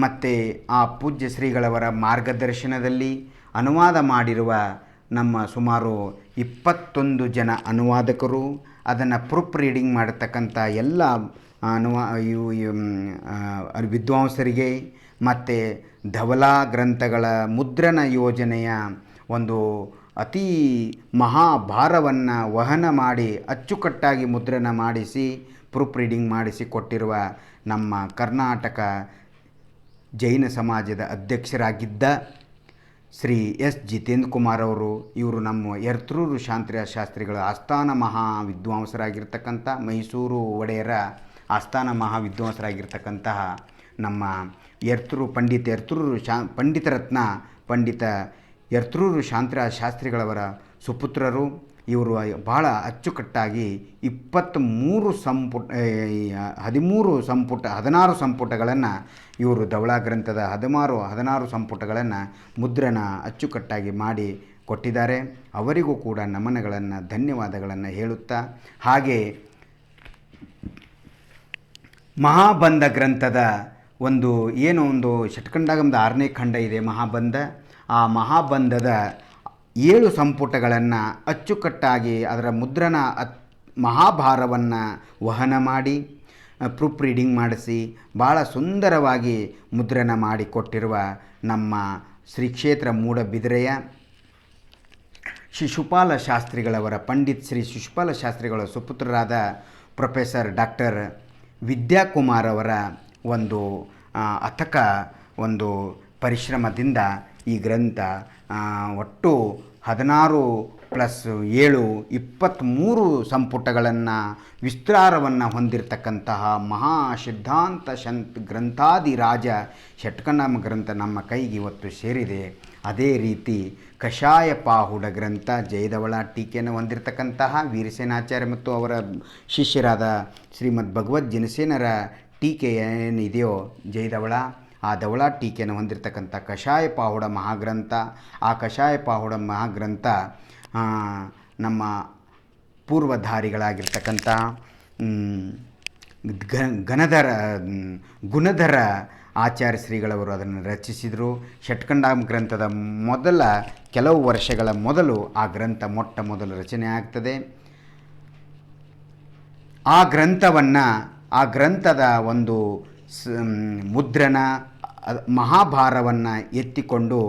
ಮತ್ತು ಆ ಪೂಜ್ಯ ಶ್ರೀಗಳವರ ಮಾರ್ಗದರ್ಶನದಲ್ಲಿ ಅನುವಾದ ಮಾಡಿರುವ ನಮ್ಮ ಸುಮಾರು 21 ಜನ ಅನುವಾದಕರು, ಅದನ್ನು ಪ್ರೂಫ್ ರೀಡಿಂಗ್ ಮಾಡತಕ್ಕಂಥ ಎಲ್ಲ ವಿದ್ವಾಂಸರಿಗೆ ಮತ್ತು ಧವಲಾ ಗ್ರಂಥಗಳ ಮುದ್ರಣ ಯೋಜನೆಯ ಒಂದು ಅತೀ ಮಹಾಭಾರವನ್ನು ವಹನ ಮಾಡಿ ಅಚ್ಚುಕಟ್ಟಾಗಿ ಮುದ್ರಣ ಮಾಡಿಸಿ ಪ್ರೂಫ್ ರೀಡಿಂಗ್ ಮಾಡಿಸಿ ಕೊಟ್ಟಿರುವ ನಮ್ಮ ಕರ್ನಾಟಕ ಜೈನ ಸಮಾಜದ ಅಧ್ಯಕ್ಷರಾಗಿದ್ದ ಶ್ರೀ ಎಸ್ ಜಿತೇಂದ್ರ ಕುಮಾರ್ ಅವರು, ಇವರು ನಮ್ಮ ಯರ್ತೂರು ಶಾಂತಿರಾಜ ಶಾಸ್ತ್ರಿಗಳ ಆಸ್ಥಾನ ಮಹಾವಿದ್ವಾಂಸರಾಗಿರ್ತಕ್ಕಂಥ, ಮೈಸೂರು ಒಡೆಯರ ಆಸ್ಥಾನ ಮಹಾವಿದ್ವಾಂಸರಾಗಿರ್ತಕ್ಕಂತಹ ನಮ್ಮ ಪಂಡಿತ ಯರ್ತೂರು ಶಾಂತಿರಾಜ ಶಾಸ್ತ್ರಿಗಳವರ ಸುಪುತ್ರರು. ಇವರು ಭಾಳ ಅಚ್ಚುಕಟ್ಟಾಗಿ 16 ಸಂಪುಟಗಳನ್ನು ಇವರು ಧವಳಾ ಗ್ರಂಥದ 16 ಸಂಪುಟಗಳನ್ನು ಮುದ್ರಣ ಅಚ್ಚುಕಟ್ಟಾಗಿ ಮಾಡಿ ಕೊಟ್ಟಿದ್ದಾರೆ. ಅವರಿಗೂ ಕೂಡ ನಮನಗಳನ್ನು, ಧನ್ಯವಾದಗಳನ್ನು ಹೇಳುತ್ತಾ, ಹಾಗೆ ಮಹಾಬಂಧ ಗ್ರಂಥದ ಒಂದು ಷಟ್ಖಂಡಾಗಮದ 6ನೇ ಖಂಡ ಇದೆ ಮಹಾಬಂಧ. ಆ ಮಹಾಬಂಧದ 7 ಸಂಪುಟಗಳನ್ನು ಅಚ್ಚುಕಟ್ಟಾಗಿ ಅದರ ಮುದ್ರಣ ಮಹಾಭಾರವನ್ನು ವಹನ ಮಾಡಿ ಪ್ರೂಫ್ ರೀಡಿಂಗ್ ಮಾಡಿಸಿ ಭಾಳ ಸುಂದರವಾಗಿ ಮುದ್ರಣ ಮಾಡಿಕೊಟ್ಟಿರುವ ನಮ್ಮ ಶ್ರೀ ಕ್ಷೇತ್ರ ಮೂಡಬಿದಿರೆಯ ಶಿಶುಪಾಲ ಶಾಸ್ತ್ರಿಗಳವರ ಶ್ರೀ ಶಿಶುಪಾಲ ಶಾಸ್ತ್ರಿಗಳ ಸುಪುತ್ರರಾದ ಪ್ರೊಫೆಸರ್ ಡಾಕ್ಟರ್ ವಿದ್ಯಾಕುಮಾರ್ ಅವರ ಒಂದು ಅಥಕ ಒಂದು ಪರಿಶ್ರಮದಿಂದ ಈ ಗ್ರಂಥ ಒಟ್ಟು 16 + 7 23 ಸಂಪುಟಗಳನ್ನು ವಿಸ್ತಾರವನ್ನು ಹೊಂದಿರತಕ್ಕಂತಹ ಮಹಾಸಿದ್ಧಾಂತ ಗ್ರಂಥಾದಿರಾಜ ಷಟ್ಖಂಡಾಗಮ ಗ್ರಂಥ ನಮ್ಮ ಕೈಗೆ ಇವತ್ತು ಸೇರಿದೆ. ಅದೇ ರೀತಿ ಕಷಾಯ ಪಾಹುಡ ಗ್ರಂಥ ಜಯಧವಳ ಟೀಕೆಯನ್ನು ಹೊಂದಿರತಕ್ಕಂತಹ ವೀರಸೇನಾಚಾರ್ಯ ಮತ್ತು ಅವರ ಶಿಷ್ಯರಾದ ಶ್ರೀಮದ್ ಭಗವದ್ ಜನಸೇನರ ಟೀಕೆ ಏನಿದೆಯೋ ಜಯಧವಳ, ಆ ಧವಳಾ ಟೀಕೆಯನ್ನು ಹೊಂದಿರತಕ್ಕಂಥ ಕಷಾಯ ಪಾಹುಡ ಮಹಾಗ್ರಂಥ. ಆ ಕಷಾಯ ಪಾಹುಡ ಮಹಾಗ್ರಂಥ ನಮ್ಮ ಪೂರ್ವಧಾರಿಗಳಾಗಿರ್ತಕ್ಕಂಥ ಗುಣಧರ ಆಚಾರ್ಯ ಶ್ರೀಗಳವರು ಅದನ್ನು ರಚಿಸಿದರು. ಷಟ್ಖಂಡಾಗಮ ಗ್ರಂಥದ ಕೆಲವು ವರ್ಷಗಳ ಮೊದಲು ಆ ಗ್ರಂಥ ಮೊದಲು ರಚನೆ ಆಗ್ತದೆ. ಆ ಗ್ರಂಥದ ಒಂದು ಮುದ್ರಣ ಮಹಾಭಾರವನ್ನು ಎತ್ತಿಕೊಂಡು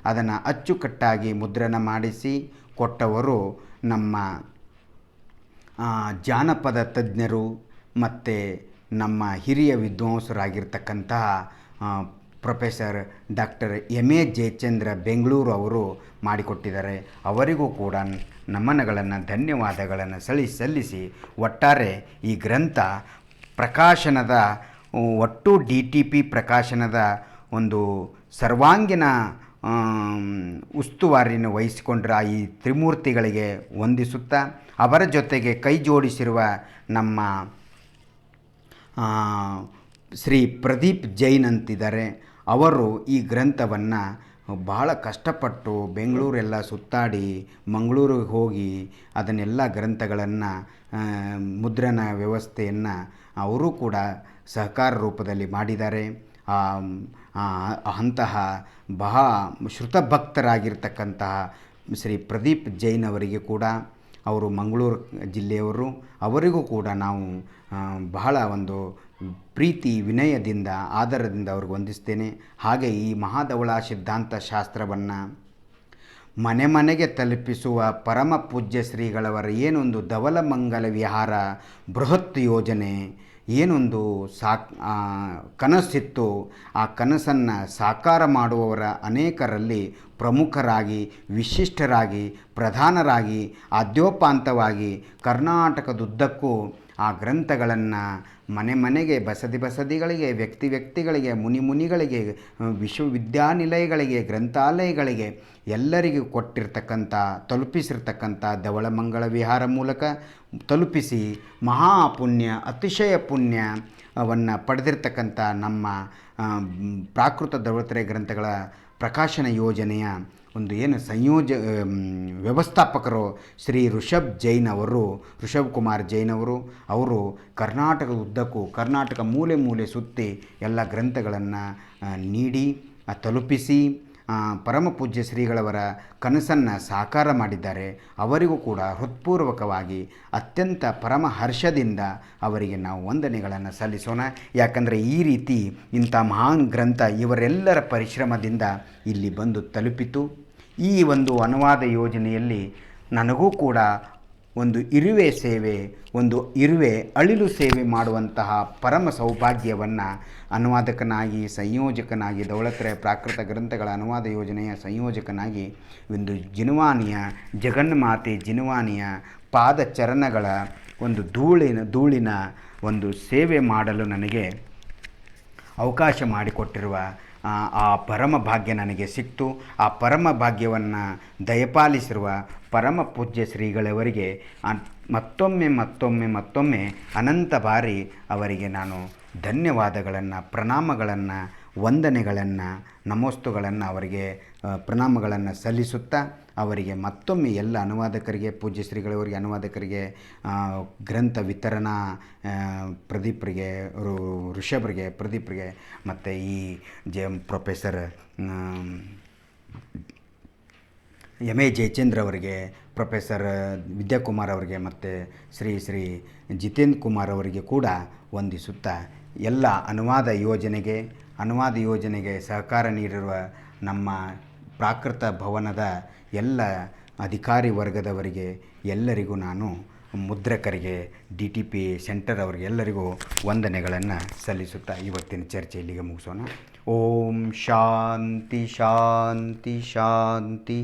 ಅದನ್ನು ಅಚ್ಚುಕಟ್ಟಾಗಿ ಮುದ್ರಣ ಮಾಡಿಸಿ ಕೊಟ್ಟವರು ನಮ್ಮ ಜಾನಪದ ತಜ್ಞರು ಮತ್ತು ನಮ್ಮ ಹಿರಿಯ ವಿದ್ವಾಂಸರಾಗಿರ್ತಕ್ಕಂತಹ professor doctor A Jayachandra Bengaluru ಅವರು ಮಾಡಿಕೊಟ್ಟಿದ್ದಾರೆ. ಅವರಿಗೂ ಕೂಡ ನಮನಗಳನ್ನು, ಧನ್ಯವಾದಗಳನ್ನು ಸಲ್ಲಿಸಿ ಒಟ್ಟಾರೆ ಈ ಗ್ರಂಥ ಪ್ರಕಾಶನದ ಒಟ್ಟು DTP ಪ್ರಕಾಶನದ ಒಂದು ಸರ್ವಾಂಗೀಣ ಉಸ್ತುವಾರಿನ ವಹಿಸಿಕೊಂಡ್ರ ಈ ತ್ರಿಮೂರ್ತಿಗಳಿಗೆ ವಂದಿಸುತ್ತಾ, ಅವರ ಜೊತೆಗೆ ಕೈ ಜೋಡಿಸಿರುವ ನಮ್ಮ ಶ್ರೀ ಪ್ರದೀಪ್ ಜೈನ್ ಅಂತಿದ್ದಾರೆ, ಅವರು ಈ ಗ್ರಂಥವನ್ನು ಬಹಳ ಕಷ್ಟಪಟ್ಟು ಬೆಂಗಳೂರೆಲ್ಲ ಸುತ್ತಾಡಿ ಮಂಗಳೂರಿಗೆ ಹೋಗಿ ಅದನ್ನೆಲ್ಲ ಗ್ರಂಥಗಳನ್ನು ಮುದ್ರಣ ವ್ಯವಸ್ಥೆಯನ್ನು ಅವರು ಕೂಡ ಸಹಕಾರ ರೂಪದಲ್ಲಿ ಮಾಡಿದ್ದಾರೆ. ಅಂತಹ ಶ್ರುತಭಕ್ತರಾಗಿರ್ತಕ್ಕಂತಹ ಶ್ರೀ ಪ್ರದೀಪ್ ಜೈನ್ ಅವರಿಗೆ ಕೂಡ, ಅವರು ಮಂಗಳೂರು ಜಿಲ್ಲೆಯವರು, ಅವರಿಗೂ ಕೂಡ ನಾವು ಬಹಳ ಒಂದು ಪ್ರೀತಿ ವಿನಯದಿಂದ ಆದರದಿಂದ ಅವ್ರಿಗೆ ವಂದಿಸ್ತೇನೆ. ಹಾಗೆ ಈ ಮಹಾಧವಳ ಸಿದ್ಧಾಂತ ಶಾಸ್ತ್ರವನ್ನು ಮನೆ ಮನೆಗೆ ತಲುಪಿಸುವ ಪರಮ ಪೂಜ್ಯ ಶ್ರೀಗಳವರ ಏನೊಂದು ಧವಲಮಂಗಲ ವಿಹಾರ ಬೃಹತ್ ಯೋಜನೆ ಏನೊಂದು ಕನಸಿತ್ತು, ಆ ಕನಸನ್ನು ಸಾಕಾರ ಮಾಡುವವರ ಅನೇಕರಲ್ಲಿ ಪ್ರಮುಖರಾಗಿ, ವಿಶಿಷ್ಟರಾಗಿ, ಪ್ರಧಾನರಾಗಿ, ಆದ್ಯೋಪಾಂತವಾಗಿ ಕರ್ನಾಟಕದುದ್ದಕ್ಕೂ ಆ ಗ್ರಂಥಗಳನ್ನು ಮನೆ ಮನೆಗೆ, ಬಸದಿಗಳಿಗೆ, ವ್ಯಕ್ತಿಗಳಿಗೆ, ಮುನಿಗಳಿಗೆ, ವಿಶ್ವವಿದ್ಯಾನಿಲಯಗಳಿಗೆ, ಗ್ರಂಥಾಲಯಗಳಿಗೆ ಎಲ್ಲರಿಗೂ ತಲುಪಿಸಿರ್ತಕ್ಕಂಥ ಧವಳಮಂಗಳ ವಿಹಾರ ಮೂಲಕ ತಲುಪಿಸಿ ಮಹಾಪುಣ್ಯ, ಅತಿಶಯ ಪುಣ್ಯವನ್ನು ಪಡೆದಿರ್ತಕ್ಕಂಥ ನಮ್ಮ ಪ್ರಾಕೃತ ಧವಳತ್ರಯ ಗ್ರಂಥಗಳ ಪ್ರಕಾಶನ ಯೋಜನೆಯ ಒಂದು ವ್ಯವಸ್ಥಾಪಕರು ಶ್ರೀ ಋಷಭ್ ಕುಮಾರ್ ಜೈನ್ ಅವರು ಕರ್ನಾಟಕದ ಉದ್ದಕ್ಕೂ ಕರ್ನಾಟಕ ಮೂಲೆ ಮೂಲೆ ಸುತ್ತಿ ಎಲ್ಲ ಗ್ರಂಥಗಳನ್ನು ನೀಡಿ ತಲುಪಿಸಿ ಪರಮ ಪೂಜ್ಯ ಶ್ರೀಗಳವರ ಕನಸನ್ನು ಸಾಕಾರ ಮಾಡಿದ್ದಾರೆ. ಅವರಿಗೂ ಕೂಡ ಹೃತ್ಪೂರ್ವಕವಾಗಿ ಅತ್ಯಂತ ಪರಮ ಹರ್ಷದಿಂದ ಅವರಿಗೆ ನಾವು ವಂದನೆಗಳನ್ನು ಸಲ್ಲಿಸೋಣ. ಯಾಕಂದರೆ ಈ ರೀತಿ ಇಂಥ ಮಹಾನ್ ಗ್ರಂಥ ಇವರೆಲ್ಲರ ಪರಿಶ್ರಮದಿಂದ ಇಲ್ಲಿ ಬಂದು ತಲುಪಿತು. ಈ ಒಂದು ಅನುವಾದ ಯೋಜನೆಯಲ್ಲಿ ನನಗೂ ಕೂಡ ಒಂದು ಇರುವೆ ಅಳಿಲು ಸೇವೆ ಮಾಡುವಂತಹ ಪರಮ ಸೌಭಾಗ್ಯವನ್ನು ಅನುವಾದಕನಾಗಿ, ಸಂಯೋಜಕನಾಗಿ, ಧವಳತ್ರಯ ಪ್ರಾಕೃತ ಗ್ರಂಥಗಳ ಅನುವಾದ ಯೋಜನೆಯ ಸಂಯೋಜಕನಾಗಿ ಒಂದು ಜಗನ್ಮಾತೆ ಜಿನವಾನಿಯ ಪಾದಚರಣಗಳ ಒಂದು ಧೂಳಿನ ಒಂದು ಸೇವೆ ಮಾಡಲು ನನಗೆ ಅವಕಾಶ ಮಾಡಿಕೊಟ್ಟಿರುವ ಆ ಪರಮ ಭಾಗ್ಯ ನನಗೆ ಸಿಕ್ತು. ಆ ಪರಮ ಭಾಗ್ಯವನ್ನು ದಯಪಾಲಿಸಿರುವ ಪರಮ ಪೂಜ್ಯ ಶ್ರೀಗಳವರಿಗೆ ಮತ್ತೊಮ್ಮೆ ಅನಂತ ಬಾರಿ ಅವರಿಗೆ ನಾನು ಧನ್ಯವಾದಗಳನ್ನು, ಪ್ರಣಾಮಗಳನ್ನು, ವಂದನೆಗಳನ್ನು, ನಮೋಸ್ತುಗಳನ್ನು ಅವರಿಗೆ ಪ್ರಣಾಮಗಳನ್ನು ಸಲ್ಲಿಸುತ್ತಾ ಅವರಿಗೆ ಮತ್ತೊಮ್ಮೆ ಎಲ್ಲ ಅನುವಾದಕರಿಗೆ, ಪೂಜ್ಯ ಶ್ರೀಗಳವರಿಗೆ, ಅನುವಾದಕರಿಗೆ, ಗ್ರಂಥ ವಿತರಣಾ ಪ್ರದೀಪ್ರಿಗೆ, ಪ್ರದೀಪ್ರಿಗೆ ಮತ್ತು ಈ ಪ್ರೊಫೆಸರ್ ಎಮ್ ಎ ಜಯಚಂದ್ರ ಅವರಿಗೆ, ಪ್ರೊಫೆಸರ್ ವಿದ್ಯಾಕುಮಾರ್ ಅವರಿಗೆ ಮತ್ತು ಶ್ರೀ ಜಿತೇಂದ್ರ ಕುಮಾರ್ ಅವರಿಗೆ ಕೂಡ ವಂದಿಸುತ್ತಾ ಎಲ್ಲ ಅನುವಾದ ಯೋಜನೆಗೆ ಸಹಕಾರ ನೀಡಿರುವ ನಮ್ಮ ಪ್ರಾಕೃತ ಭವನದ ಎಲ್ಲ ಅಧಿಕಾರಿ ವರ್ಗದವರಿಗೆ ಎಲ್ಲರಿಗೂ ನಾನು ಮುದ್ರಕರಿಗೆ, DTP ಸೆಂಟರ್ ಅವರಿಗೆ ಎಲ್ಲರಿಗೂ ವಂದನೆಗಳನ್ನು ಸಲ್ಲಿಸುತ್ತಾ ಇವತ್ತಿನ ಚರ್ಚೆ ಇಲ್ಲಿಗೆ ಮುಗಿಸೋಣ. ಓಂ ಶಾಂತಿ ಶಾಂತಿ ಶಾಂತಿ.